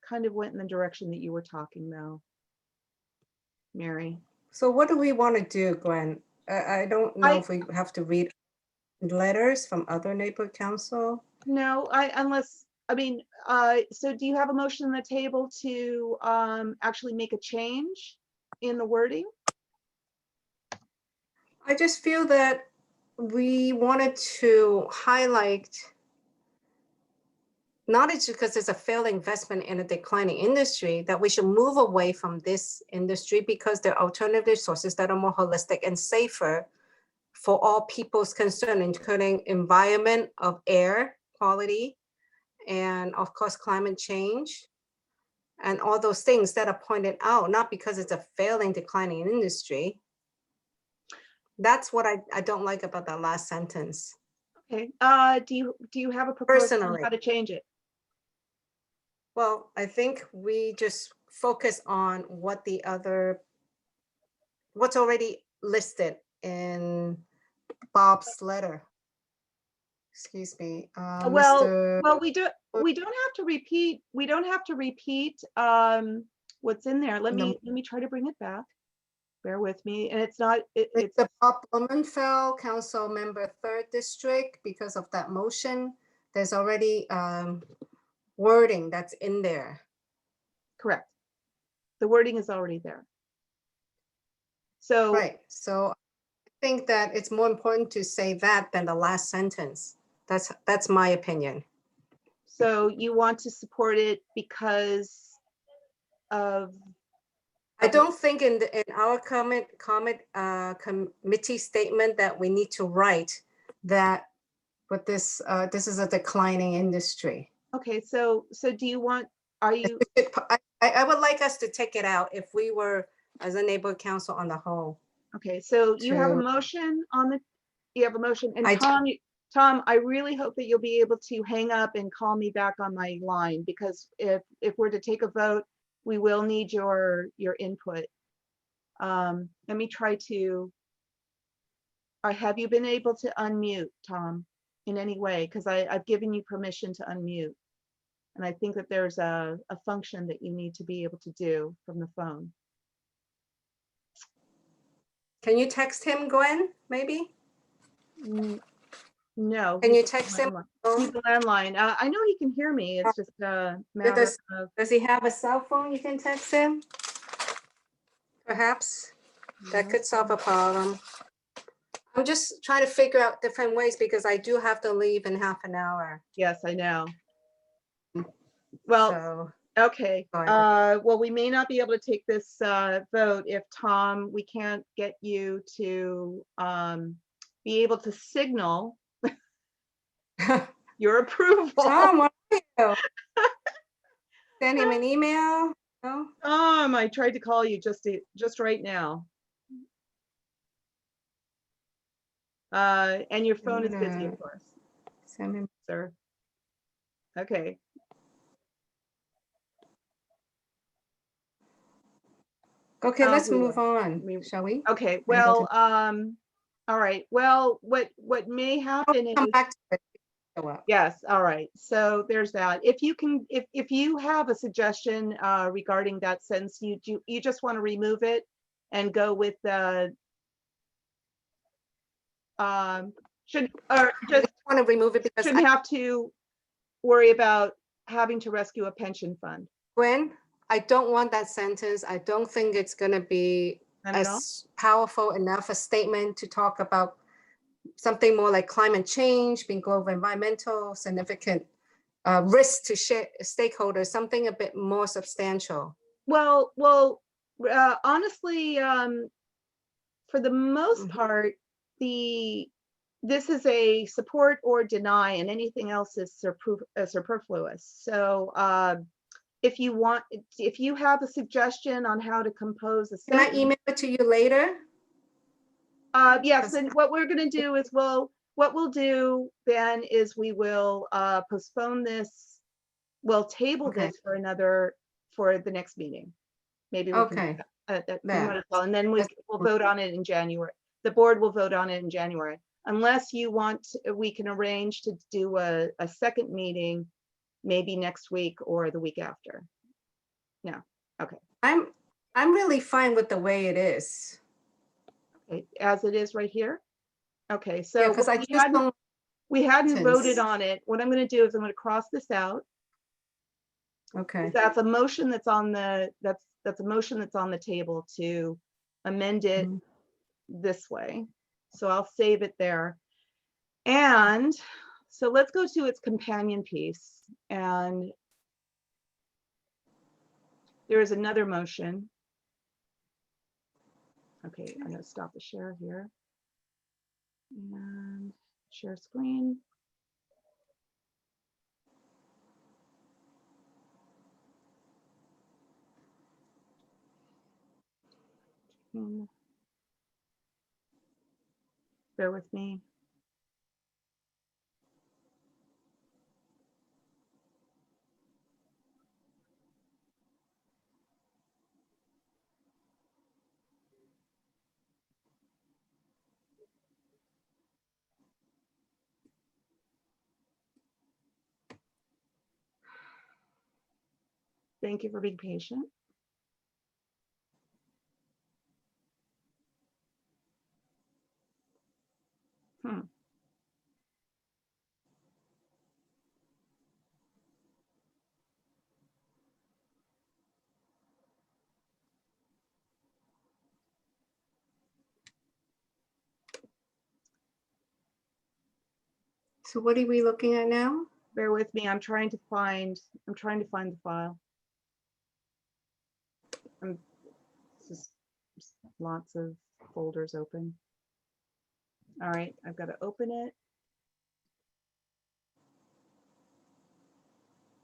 kind of went in the direction that you were talking though, Mary. So what do we want to do, Gwen? I don't know if we have to read letters from other neighborhood council. No, so do you have a motion on the table to actually make a change in the wording? I just feel that we wanted to highlight, not just because it's a failed investment in a declining industry, that we should move away from this industry because there are alternative sources that are more holistic and safer for all people's concern, including environment of air quality, and of course, climate change, and all those things that are pointed out, not because it's a failing, declining industry. That's what I don't like about that last sentence. Okay, do you have a proposal on how to change it? Well, I think we just focus on what's already listed in Bob's letter. Excuse me. Well, we don't have to repeat. We don't have to repeat what's in there. Let me try to bring it back. Bear with me. And it's not. It's the Bob Blumenfeld, Council Member 3rd District. Because of that motion, there's already wording that's in there. Correct. The wording is already there. So right. So I think that it's more important to say that than the last sentence. That's my opinion. So you want to support it because of? I don't think in our committee statement that we need to write that, but this is a declining industry. Okay, so do you want? Are you? I would like us to take it out if we were as a neighborhood council on the whole. Okay, so you have a motion on the. You have a motion, and Tom, I really hope that you'll be able to hang up and call me back on my line, because if we're to take a vote, we will need your input. Let me try to. Have you been able to unmute, Tom, in any way? Because I've given you permission to unmute. And I think that there's a function that you need to be able to do from the phone. Can you text him, Gwen, maybe? No. Can you text him? He's a landline. I know he can hear me. It's just a matter of. Does he have a cell phone you can text him? Perhaps that could solve a problem. I'm just trying to figure out different ways because I do have to leave in half an hour. Yes, I know. Well, so, okay. Well, we may not be able to take this vote if Tom, we can't get you to be able to signal your approval. Tom, what are you? Send him an email? No? I tried to call you just right now. And your phone is busy, of course. Send him. Sir. Okay. Okay, let's move on, shall we? Okay, well, all right. Well, what may happen is. Come back to it. show up. Yes, all right. So there's that. If you can, if you have a suggestion regarding that sentence, you just want to remove it and go with the should or just Want to remove it because shouldn't have to worry about having to rescue a pension fund. Gwen, I don't want that sentence. I don't think it's going to be Not at all? as powerful enough a statement to talk about something more like climate change, being global environmental, significant risk to stakeholders, something a bit more substantial. Well, honestly, for the most part, this is a support or deny, and anything else is superfluous. So if you have a suggestion on how to compose a Can I sentence, email it to you later? yes, then what we're going to do is what we'll do then is we will postpone this. We'll table Okay. this for the next meeting. Maybe we can Okay. do that. We Yeah. might as well. And then we'll vote on it in January. The board will vote on it in January. Unless you want, we can arrange to do a second meeting, maybe next week or the week after. No, okay. I'm really fine with the way it is. Okay, as it is right here. Okay, Yeah, so because I just don't. we hadn't voted Sentence. on it. What I'm going to do is I'm going to cross this out. Okay. That's a motion that's on the that's a motion that's on the table to amend it Mhm. this way. So I'll save it there. And so let's go to its companion piece. And there is another motion. Okay, I'm going to stop the share here. And share screen. Bear with me. Thank you for being patient. So what are we looking at now? Bear with me. I'm trying to find the file. Just lots of folders open. All right, I've got to open it.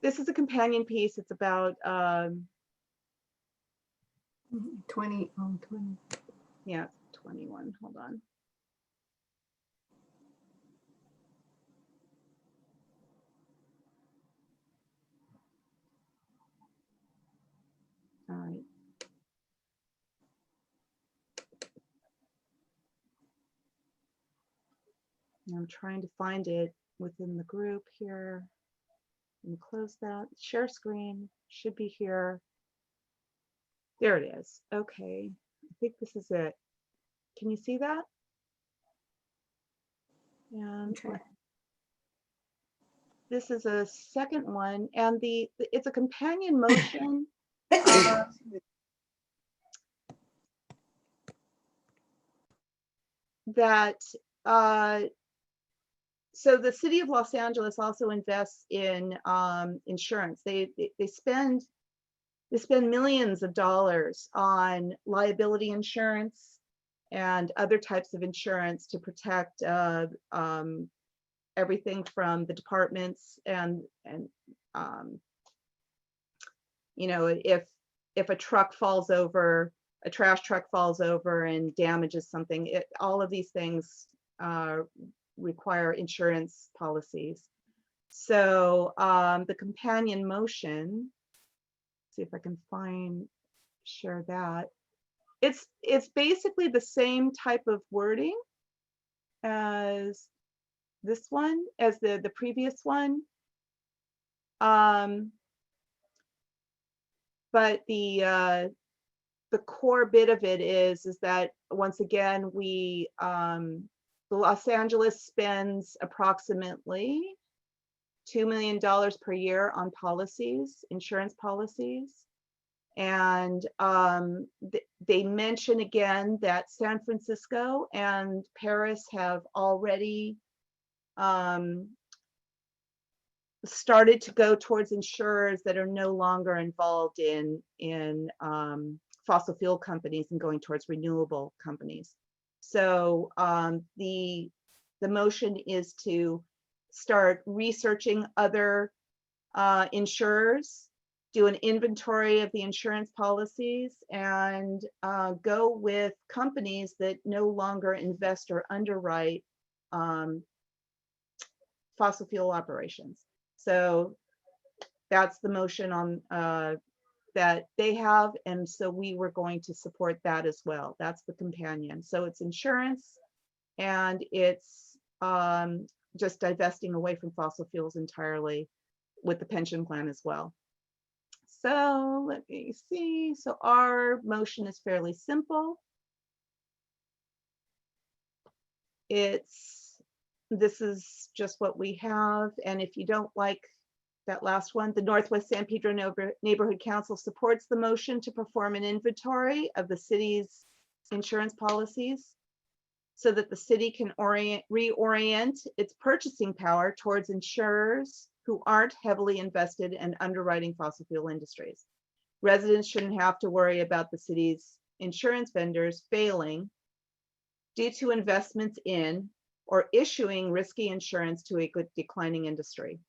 This is a companion piece. It's about 20. yeah, 21. Hold on. All right. I'm trying to find it within the group here. And close that. Share screen should be here. There it is. Okay. I think this is it. Can you see that? And Okay. this is a second one, and it's a companion motion. That so the city of Los Angeles also invests in insurance. They spend millions of dollars on liability insurance and other types of insurance to protect everything from the departments and you know, if a truck falls over, a trash truck falls over and damages something, all of these things require insurance policies. So the companion motion, see if I can share that. It's basically the same type of wording as this one as the previous one. But the core bit of it is that once again, we Los Angeles spends approximately $2 million per year on policies, insurance policies. And they mention again that San Francisco and Paris have already started to go towards insurers that are no longer involved in fossil fuel companies and going towards renewable companies. So the motion is to start researching other insurers, do an inventory of the insurance policies, and go with companies that no longer invest or underwrite fossil fuel operations. So that's the motion on that they have, and so we were going to support that as well. That's the companion. So it's insurance, and it's just divesting away from fossil fuels entirely with the pension plan as well. So let me see. So our motion is fairly simple. This is just what we have. And if you don't like that last one, the Northwest San Pedro Neighborhood Council supports the motion to perform an inventory of the city's insurance policies so that the city can reorient its purchasing power towards insurers who aren't heavily invested in underwriting fossil fuel industries. Residents shouldn't have to worry about the city's insurance vendors failing due to investments in or issuing risky insurance to a good declining industry.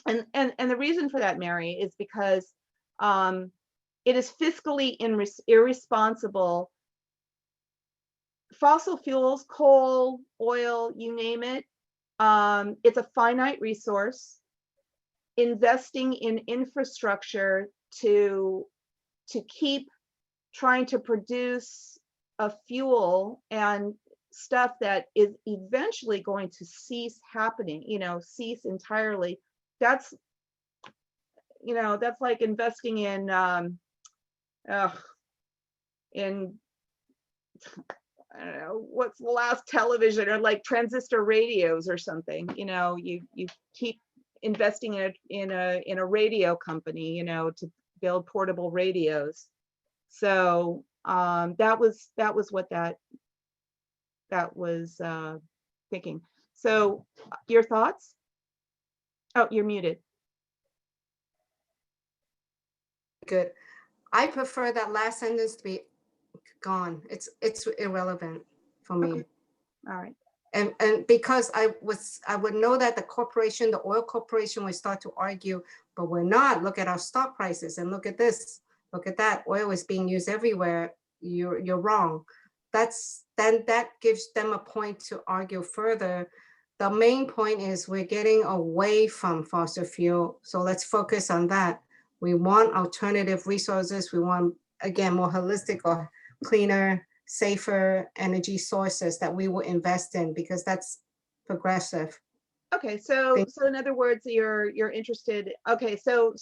And the reason for that, Mary, is because it is fiscally irresponsible. Fossil fuels, coal, oil, you name it, it's a finite resource. Investing in infrastructure to keep trying to produce a fuel and stuff that is eventually going to cease happening, cease entirely. That's like investing in I don't know, what's the last television, or like transistor radios or something. You keep investing in a radio company, to build portable radios. So that was what that was thinking. So your thoughts? Oh, you're muted. Good. I prefer that last sentence to be gone. It's irrelevant for me. Okay. All right. And because I would know that the oil corporation would start to argue, but we're not. Look at our stock prices and look at this, look at that. Oil is being used everywhere. You're wrong. Then that gives them a point to argue further. The main point is we're getting away from fossil fuel. So let's focus on that. We want alternative resources. We want, again, more holistic or cleaner, safer energy sources that we will invest in, because that's progressive. Okay, so in other words, you're interested. Okay, so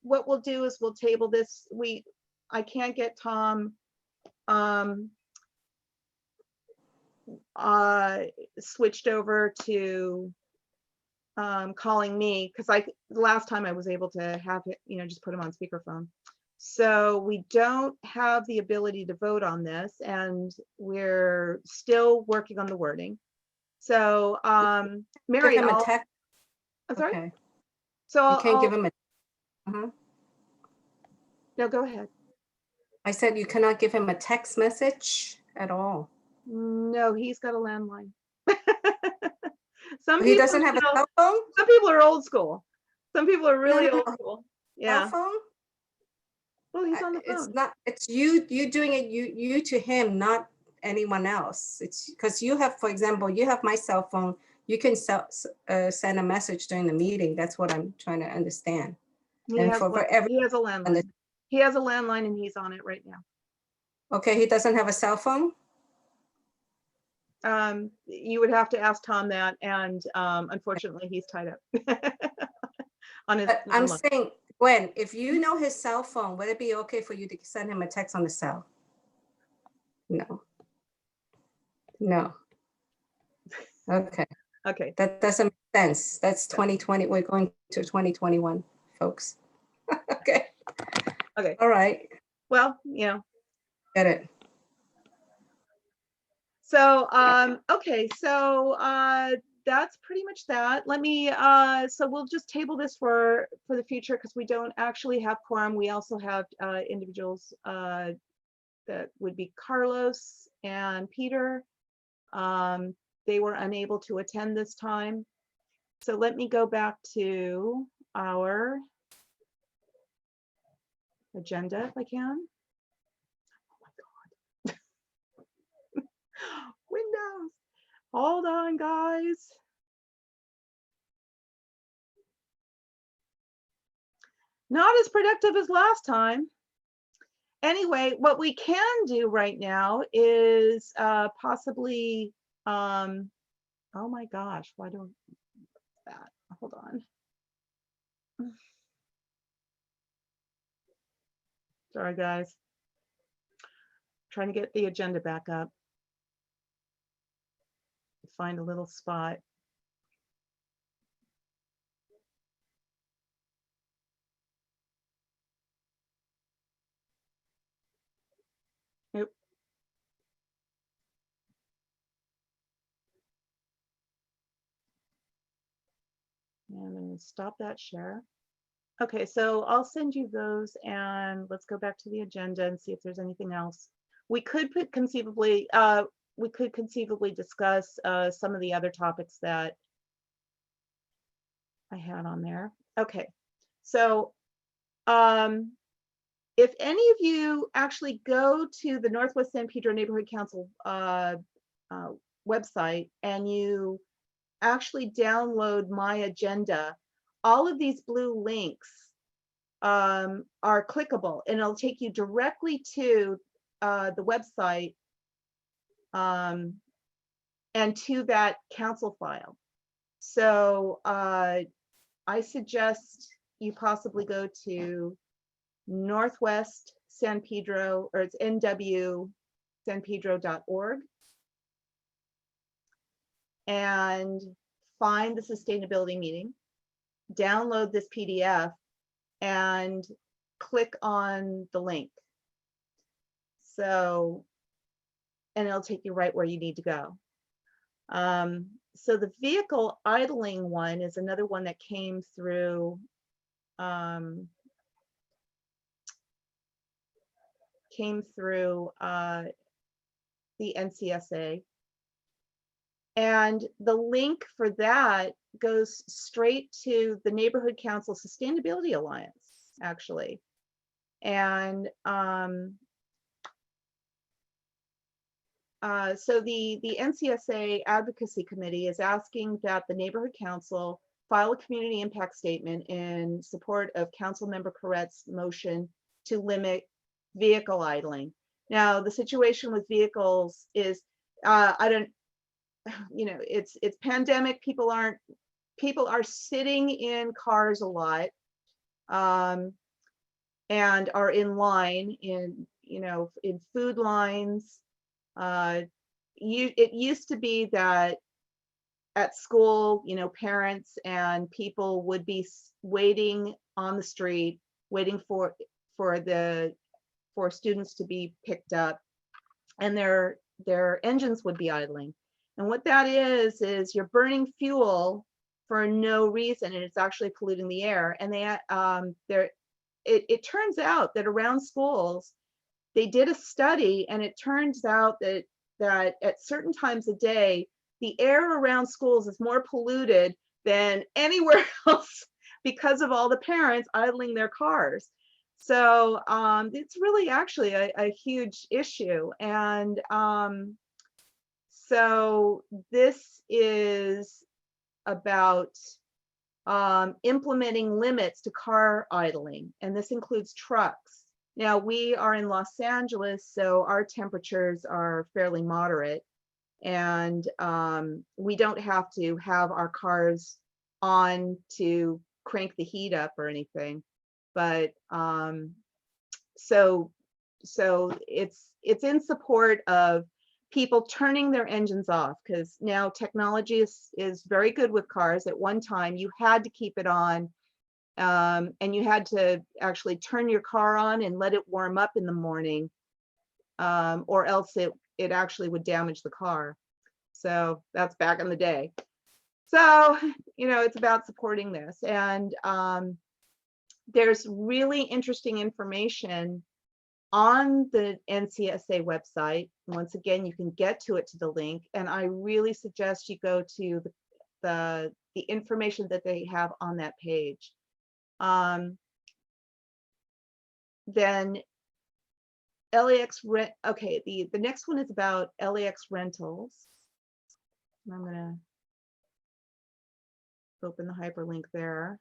what we'll do is we'll table this. I can't get Tom switched over to calling me, because the last time I was able to have it, just put him on speakerphone. So we don't have the ability to vote on this, and we're still working on the wording. So Mary, give him a text. I'm sorry. Okay. So you can't give him a. No, go ahead. I said you cannot give him a text message at all. No, he's got a landline. He doesn't have a cell phone? Some people are old school. Some people are really old school. Yeah. Cell phone? Well, he's on the phone. It's not. It's you doing it. You to him, not anyone else. It's because you have, for example, you have my cell phone. You can send a message during the meeting. That's what I'm trying to understand. He has a landline. He has a landline, and he's on it right now. Okay, he doesn't have a cell phone? You would have to ask Tom that, and unfortunately, he's tied up on his. But I'm saying, Gwen, if you know his cell phone, would it be okay for you to send him a text on the cell? No. No. Okay, Okay. that doesn't make sense. That's 2020. We're going to 2021, folks. Okay, Okay. all right, Well, you know. get it. So, okay, so that's pretty much that. Let me, so we'll just table this for the future because we don't actually have quorum. We also have individuals that would be Carlos and Peter. They were unable to attend this time. So let me go back to our agenda if I can. Windows. Hold on, guys. Not as productive as last time. Anyway, what we can do right now is possibly, oh my gosh, why do that? Hold on. Sorry, guys. Trying to get the agenda back up. Find a little spot. Nope. And I'm going to stop that share. Okay, so I'll send you those and let's go back to the agenda and see if there's anything else. We could conceivably discuss some of the other topics that I had on there. Okay, so if any of you actually go to the Northwest San Pedro Neighborhood Council website and you actually download my agenda, all of these blue links are clickable and it'll take you directly to the website and to that council file. So I suggest you possibly go to Northwest San Pedro, or it's nwsanpedro.org, and find the sustainability meeting, download this PDF and click on the link. So, and it'll take you right where you need to go. So the vehicle idling one is another one that came through the NCSA. And the link for that goes straight to the Neighborhood Council Sustainability Alliance, actually. And so the NCSA Advocacy Committee is asking that the Neighborhood Council file a community impact statement in support of Council Member Corrett's motion to limit vehicle idling. Now, the situation with vehicles is, it's pandemic. People are sitting in cars a lot, and are in line in food lines. It used to be that at school, parents and people would be waiting on the street, waiting for students to be picked up, and their engines would be idling. And what that is you're burning fuel for no reason, and it's actually polluting the air. And it turns out that around schools, they did a study, and it turns out that at certain times a day, the air around schools is more polluted than anywhere else because of all the parents idling their cars. So it's really actually a huge issue. And so this is about implementing limits to car idling, and this includes trucks. Now, we are in Los Angeles, so our temperatures are fairly moderate, And we don't have to have our cars on to crank the heat up or anything. But so it's in support of people turning their engines off, because now technology is very good with cars. At one time, you had to keep it on, and you had to actually turn your car on and let it warm up in the morning, or else it actually would damage the car. So that's back in the day. So, it's about supporting this. And there's really interesting information on the NCSA website. Once again, you can get to it to the link, and I really suggest you go to the information that they have on that page. Then LAX rent. Okay, the next one is about LAX Rentals. I'm gonna open the hyperlink there.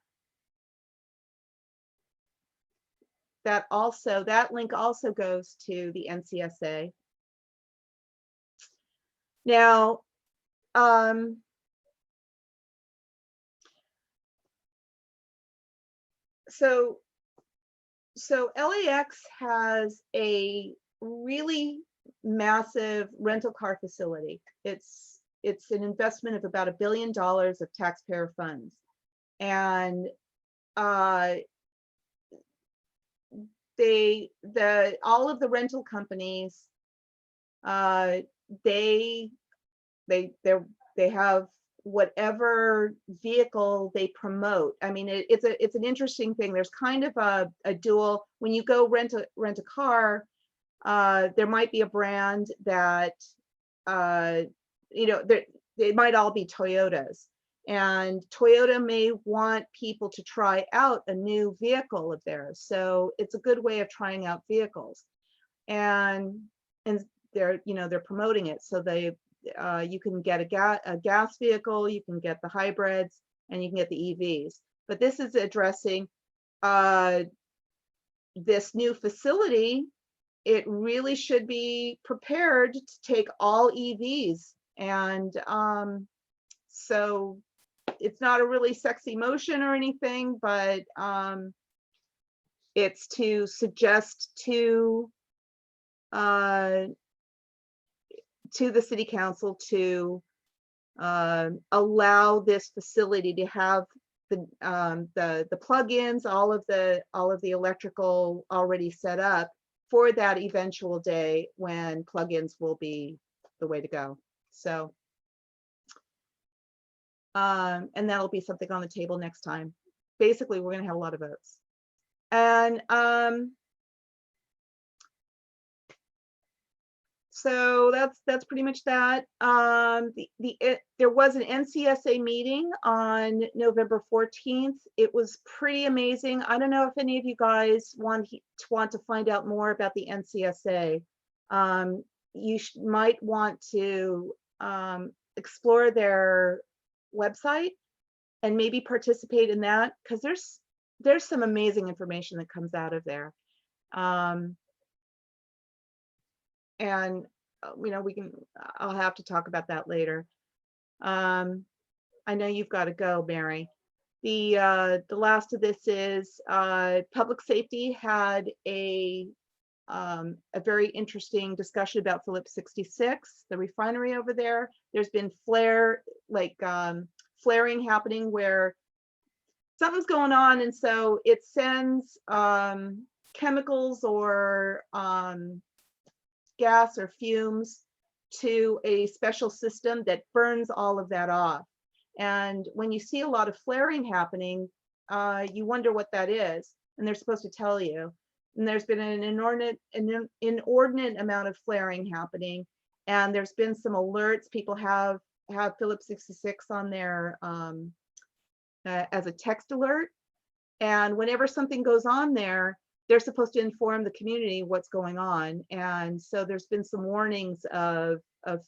That link also goes to the NCSA. Now, so LAX has a really massive rental car facility. It's an investment of about $1 billion of taxpayer funds, and all of the rental companies, they have whatever vehicle they promote. I mean, it's an interesting thing. There's kind of a dual. When you go rent a car, there might be a brand that they might all be Toyotas, and Toyota may want people to try out a new vehicle of theirs. So it's a good way of trying out vehicles, and they're promoting it. So you can get a gas vehicle, you can get the hybrids, and you can get the EVs. But this is addressing this new facility. It really should be prepared to take all EVs. And so it's not a really sexy motion or anything, but it's to suggest to the city council to allow this facility to have the plug-ins, all of the electrical already set up for that eventual day when plug-ins will be the way to go. So and that'll be something on the table next time. Basically, we're going to have a lot of votes. And so that's pretty much that. There was an NCSA meeting on November 14th. It was pretty amazing. I don't know if any of you guys want to find out more about the NCSA. You might want to explore their website and maybe participate in that, because there's some amazing information that comes out of there. And I'll have to talk about that later. I know you've got to go, Mary. The last of this is public safety had a very interesting discussion about Phillips 66, the refinery over there. There's been flaring happening where something's going on, and so it sends chemicals or gas or fumes to a special system that burns all of that off. And when you see a lot of flaring happening, you wonder what that is, and they're supposed to tell you. And there's been an inordinate amount of flaring happening, and there's been some alerts. People have Phillips 66 on there as a text alert, and whenever something goes on there, they're supposed to inform the community what's going on. And so there's been some warnings of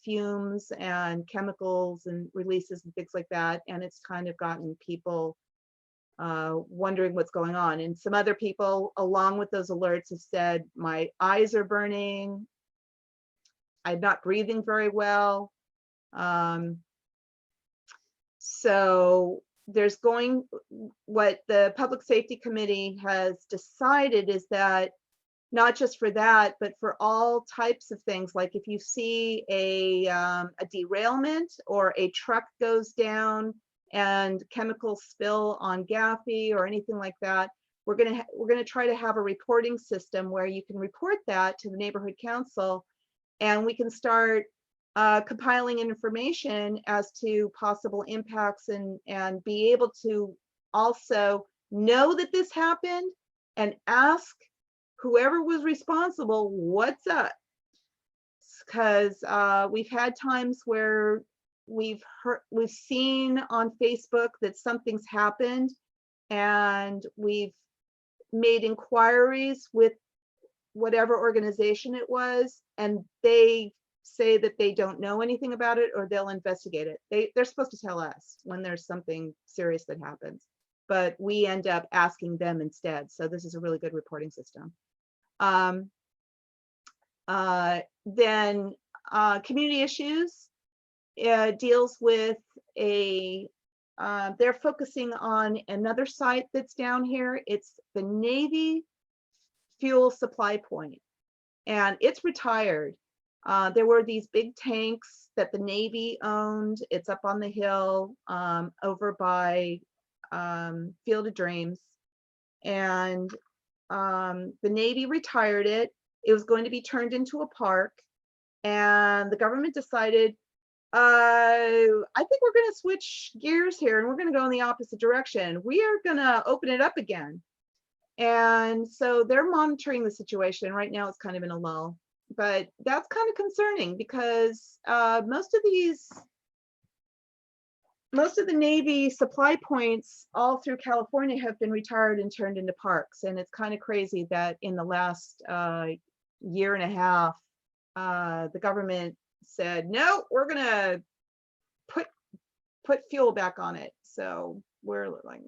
fumes and chemicals and releases and things like that, and it's kind of gotten people wondering what's going on. And some other people, along with those alerts, have said, my eyes are burning, I'm not breathing very well. So there's what the Public Safety Committee has decided is that not just for that, but for all types of things, like if you see a derailment or a truck goes down and chemicals spill on Gaffey or anything like that, we're gonna try to have a reporting system where you can report that to the neighborhood council, and we can start compiling information as to possible impacts and be able to also know that this happened and ask whoever was responsible, what's up? Because we've had times where we've seen on Facebook that something's happened, and we've made inquiries with whatever organization it was, and they say that they don't know anything about it or they'll investigate it. They're supposed to tell us when there's something serious that happens, but we end up asking them instead. So this is a really good reporting system. Then community issues deals with they're focusing on another site that's down here. It's the Navy fuel supply point, and it's retired. There were these big tanks that the Navy owned. It's up on the hill over by Field of Dreams, and the Navy retired it. It was going to be turned into a park, and the government decided, I think we're going to switch gears here, and we're going to go in the opposite direction. We are going to open it up again. And so they're monitoring the situation. Right now it's kind of in a lull, but that's kind of concerning because most of the Navy supply points all through California have been retired and turned into parks. And it's kind of crazy that in the last year and a half, the government said, no, we're gonna put fuel back on it. So we're like,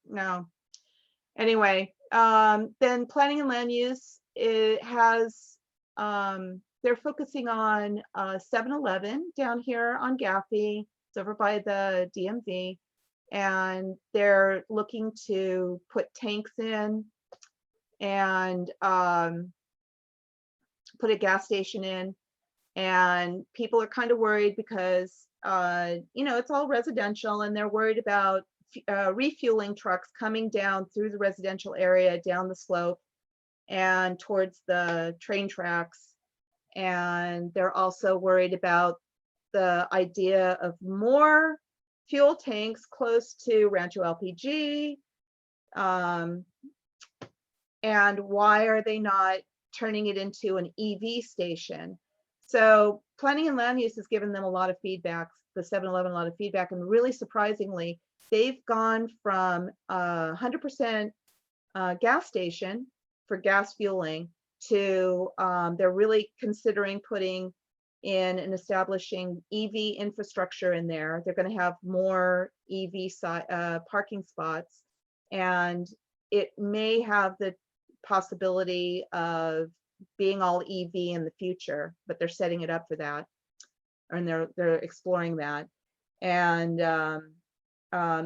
no. Anyway, then planning and land use, it has, they're focusing on 7-Eleven down here on Gaffey. It's over by the DMV, and they're looking to put tanks in and put a gas station in. And people are kind of worried because, it's all residential, and they're worried about refueling trucks coming down through the residential area, down the slope and towards the train tracks. And they're also worried about the idea of more fuel tanks close to Rancho Lpg. And why are they not turning it into an EV station? So planning and land use has given them a lot of feedback, the 7-Eleven a lot of feedback, and really surprisingly, they've gone from 100% gas station for gas fueling to they're really considering putting in and establishing EV infrastructure in there. They're going to have more EV parking spots, and it may have the possibility of being all EV in the future, but they're setting it up for that, and they're exploring that. And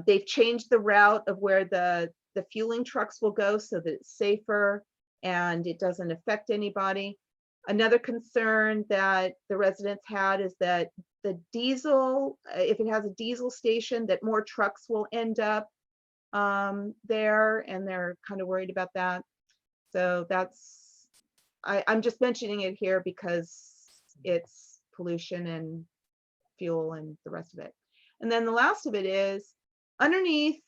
they've changed the route of where the fueling trucks will go so that it's safer and it doesn't affect anybody. Another concern that the residents had is that the diesel, if it has a diesel station, that more trucks will end up there, and they're kind of worried about that. So that's, I'm just mentioning it here because it's pollution and fuel and the rest of it. And then the last of it is underneath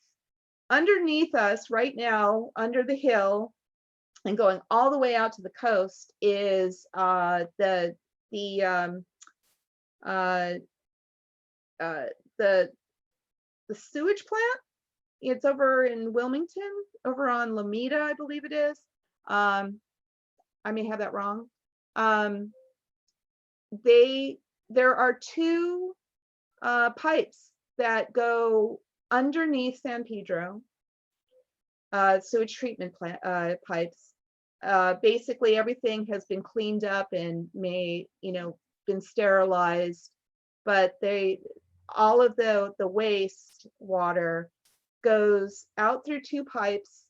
us right now, under the hill and going all the way out to the coast, is the sewage plant. It's over in Wilmington, over on Lomita, I believe it is. I may have that wrong. There are two pipes that go underneath San Pedro, sewage treatment plant pipes. Basically everything has been cleaned up and been sterilized, but all of the waste water goes out through 2 pipes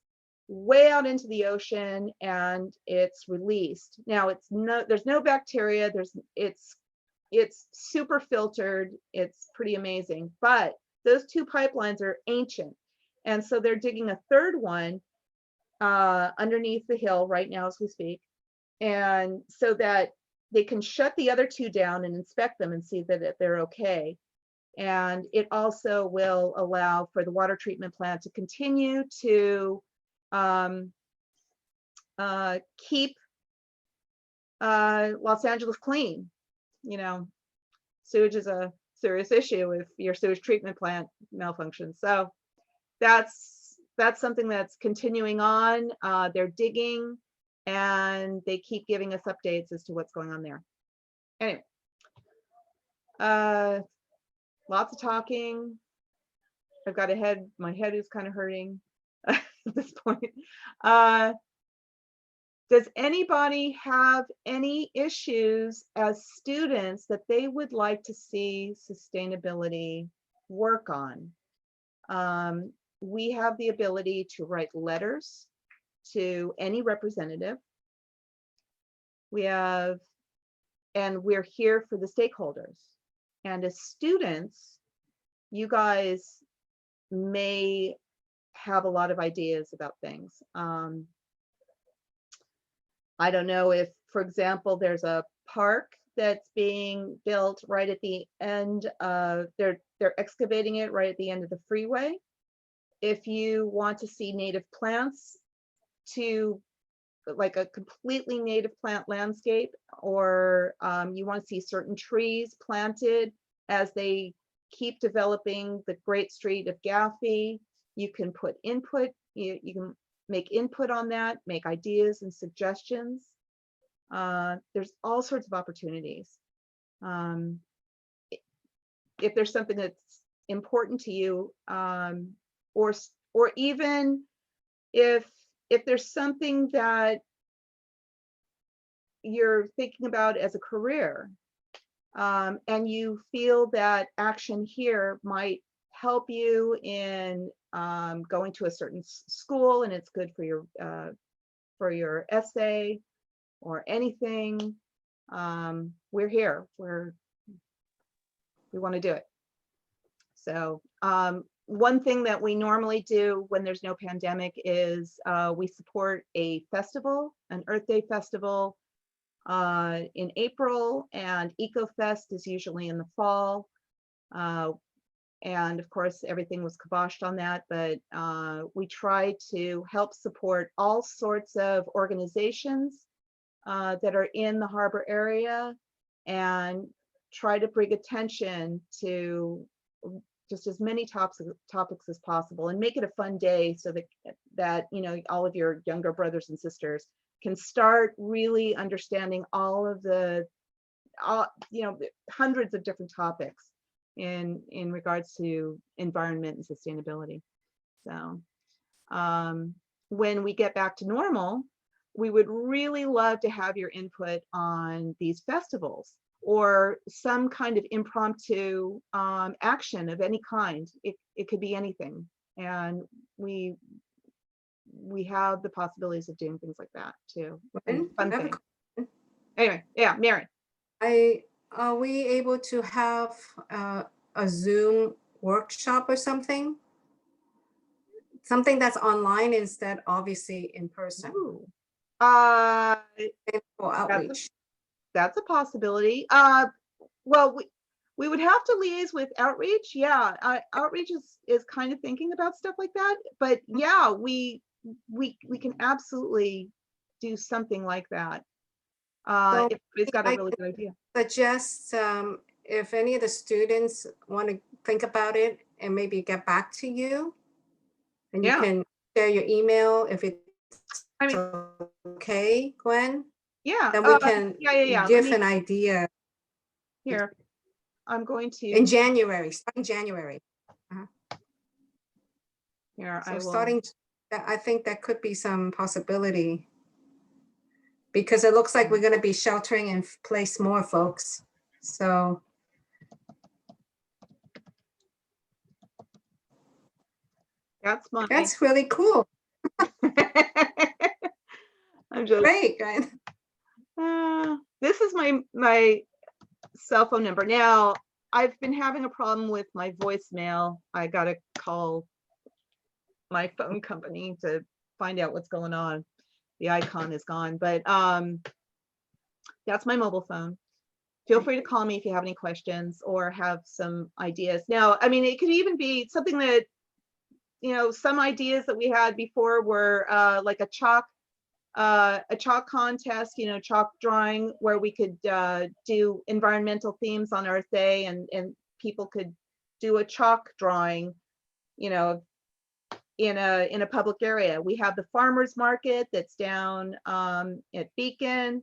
way out into the ocean, and it's released. Now there's no bacteria, it's super filtered, it's pretty amazing, but those 2 pipelines are ancient. And so they're digging a 3rd one underneath the hill right now as we speak. And so that they can shut the other 2 down and inspect them and see that they're okay. And it also will allow for the water treatment plant to continue to keep Los Angeles clean. You know, sewage is a serious issue if your sewage treatment plant malfunctions. So that's something that's continuing on. They're digging and they keep giving us updates as to what's going on there. Anyway, lots of talking. I've got my head is kind of hurting at this point. Does anybody have any issues as students that they would like to see sustainability work on? We have the ability to write letters to any representative. And we're here for the stakeholders. And as students, you guys may have a lot of ideas about things. I don't know if, for example, there's a park that's being built right at the end of, they're excavating it right at the end of the freeway. If you want to see native plants, to like a completely native plant landscape, or you want to see certain trees planted as they keep developing the great street of Gaffey, you can put input, you can make input on that, make ideas and suggestions. There's all sorts of opportunities. If there's something that's important to you, or even if there's something that you're thinking about as a career, and you feel that action here might help you in going to a certain school, and it's good for your essay or anything, we're here. We want to do it. So one thing that we normally do when there's no pandemic is we support a festival, an Earth Day festival in April, and EcoFest is usually in the fall. And of course, everything was kiboshed on that, but we try to help support all sorts of organizations that are in the harbor area, and try to bring attention to just as many topics as possible, and make it a fun day so that you know, all of your younger brothers and sisters can start really understanding all of the you know, hundreds of different topics in regards to environment and sustainability. So when we get back to normal, we would really love to have your input on these festivals, or some kind of impromptu action of any kind. It could be anything, and we have the possibilities of doing things like that too. Fun thing. Anyway, yeah, Mary. Are we able to have a Zoom workshop or something? Something that's online instead, obviously in person. Ooh. For outreach. That's a possibility. Well, we would have to liaise with outreach. Yeah, outreach is kind of thinking about stuff like that. But yeah, we can absolutely do something like that. So It's got a really good idea. Suggest if any of the students want to think about it and maybe get back to you, and you can share your email if it's okay, Gwen. Yeah. Then we can give an idea. Here, I'm going to. In January, starting January. Here, so starting, I think that could be some possibility, because it looks like we're going to be sheltering in place more, folks. So That's my. That's really cool. I'm just. Great, right? This is my cell phone number. Now, I've been having a problem with my voicemail. I gotta call my phone company to find out what's going on. The icon is gone, but that's my mobile phone. Feel free to call me if you have any questions or have some ideas. Now, I mean, it could even be something that, some ideas that we had before were like a chalk contest, chalk drawing, where we could do environmental themes on Earth Day, and people could do a chalk drawing, in a public area. We have the farmers market that's down at Beacon.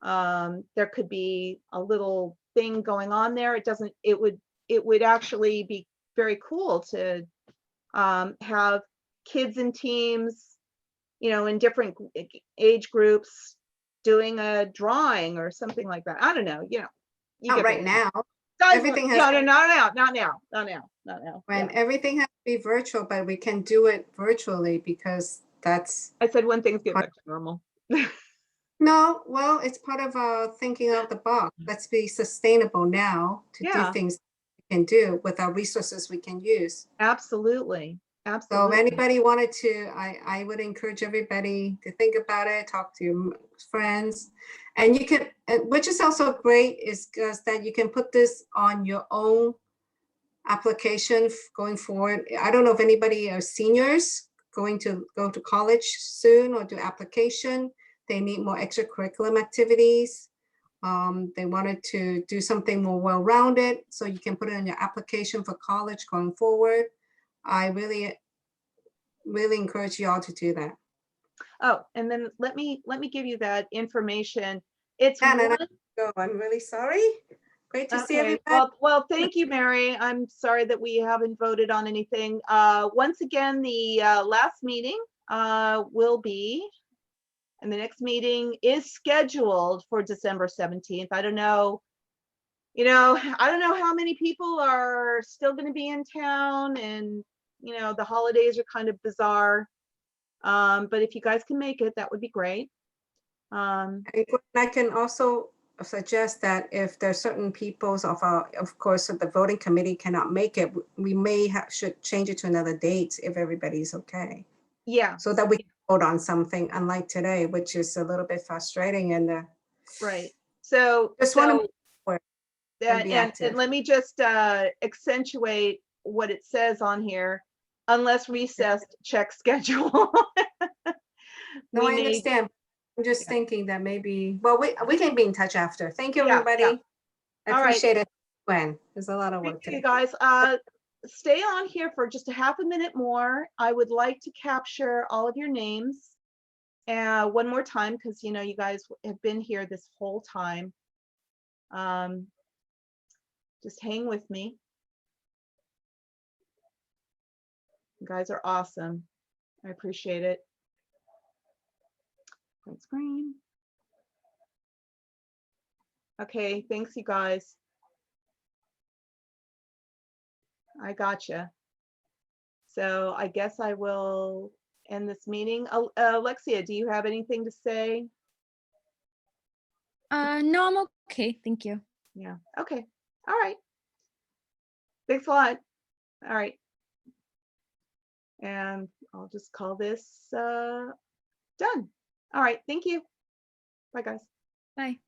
There could be a little thing going on there. It would actually be very cool to have kids and teams, in different age groups, doing a drawing or something like that. I don't know, you Not get right the- now. Guys, Everything has- no, not now. When Yeah. everything has to be virtual, but we can do it virtually because that's I said when things get back to normal. no, well, it's part of our thinking out the box. Let's be sustainable now to do Yeah. things we can do with our resources we can use. Absolutely. So if Absolutely. anybody wanted to, I would encourage everybody to think about it, talk to your friends. And you can, which is also great, is because that you can put this on your own application going forward. I don't know if anybody are seniors going to go to college soon or do application. They need more extracurriculum activities. They wanted to do something more well-rounded, so you can put it in your application for college going forward. I really encourage you all to do that. Oh, and then let me give you that information. It's And then one- So I'm really sorry. Great to see okay. everybody. Well, thank you, Mary. I'm sorry that we haven't voted on anything. Once again, the last meeting will be, and the next meeting is scheduled for December 17th. I don't know, I don't know how many people are still going to be in town, and the holidays are kind of bizarre. But if you guys can make it, that would be great. I can also suggest that if there's certain peoples of course, if the voting committee cannot make it, we should change it to another date if everybody's okay. Yeah. So that we can vote on something, unlike today, which is a little bit frustrating. And Right. So just want to and be and active. let me just accentuate what it says on here. Unless recessed, check schedule. No, We I may- understand. I'm just Yeah. thinking that maybe, well, we can be in touch after. Thank you, Yeah, everybody. yeah. I All right. appreciate it. Gwen, there's a lot of work Thank you, today. guys. Stay on here for just a half a minute more. I would like to capture all of your names one more time, because you guys have been here this whole time. Just hang with me. You guys are awesome. I appreciate it. Print screen. Okay, thanks, you guys. I gotcha. So I guess I will end this meeting. Alexia, do you have anything to say? No, I'm okay. Thank you. Yeah, okay. All right. Thanks a lot. All right. And I'll just call this done. All right, thank you. Bye, guys. Bye.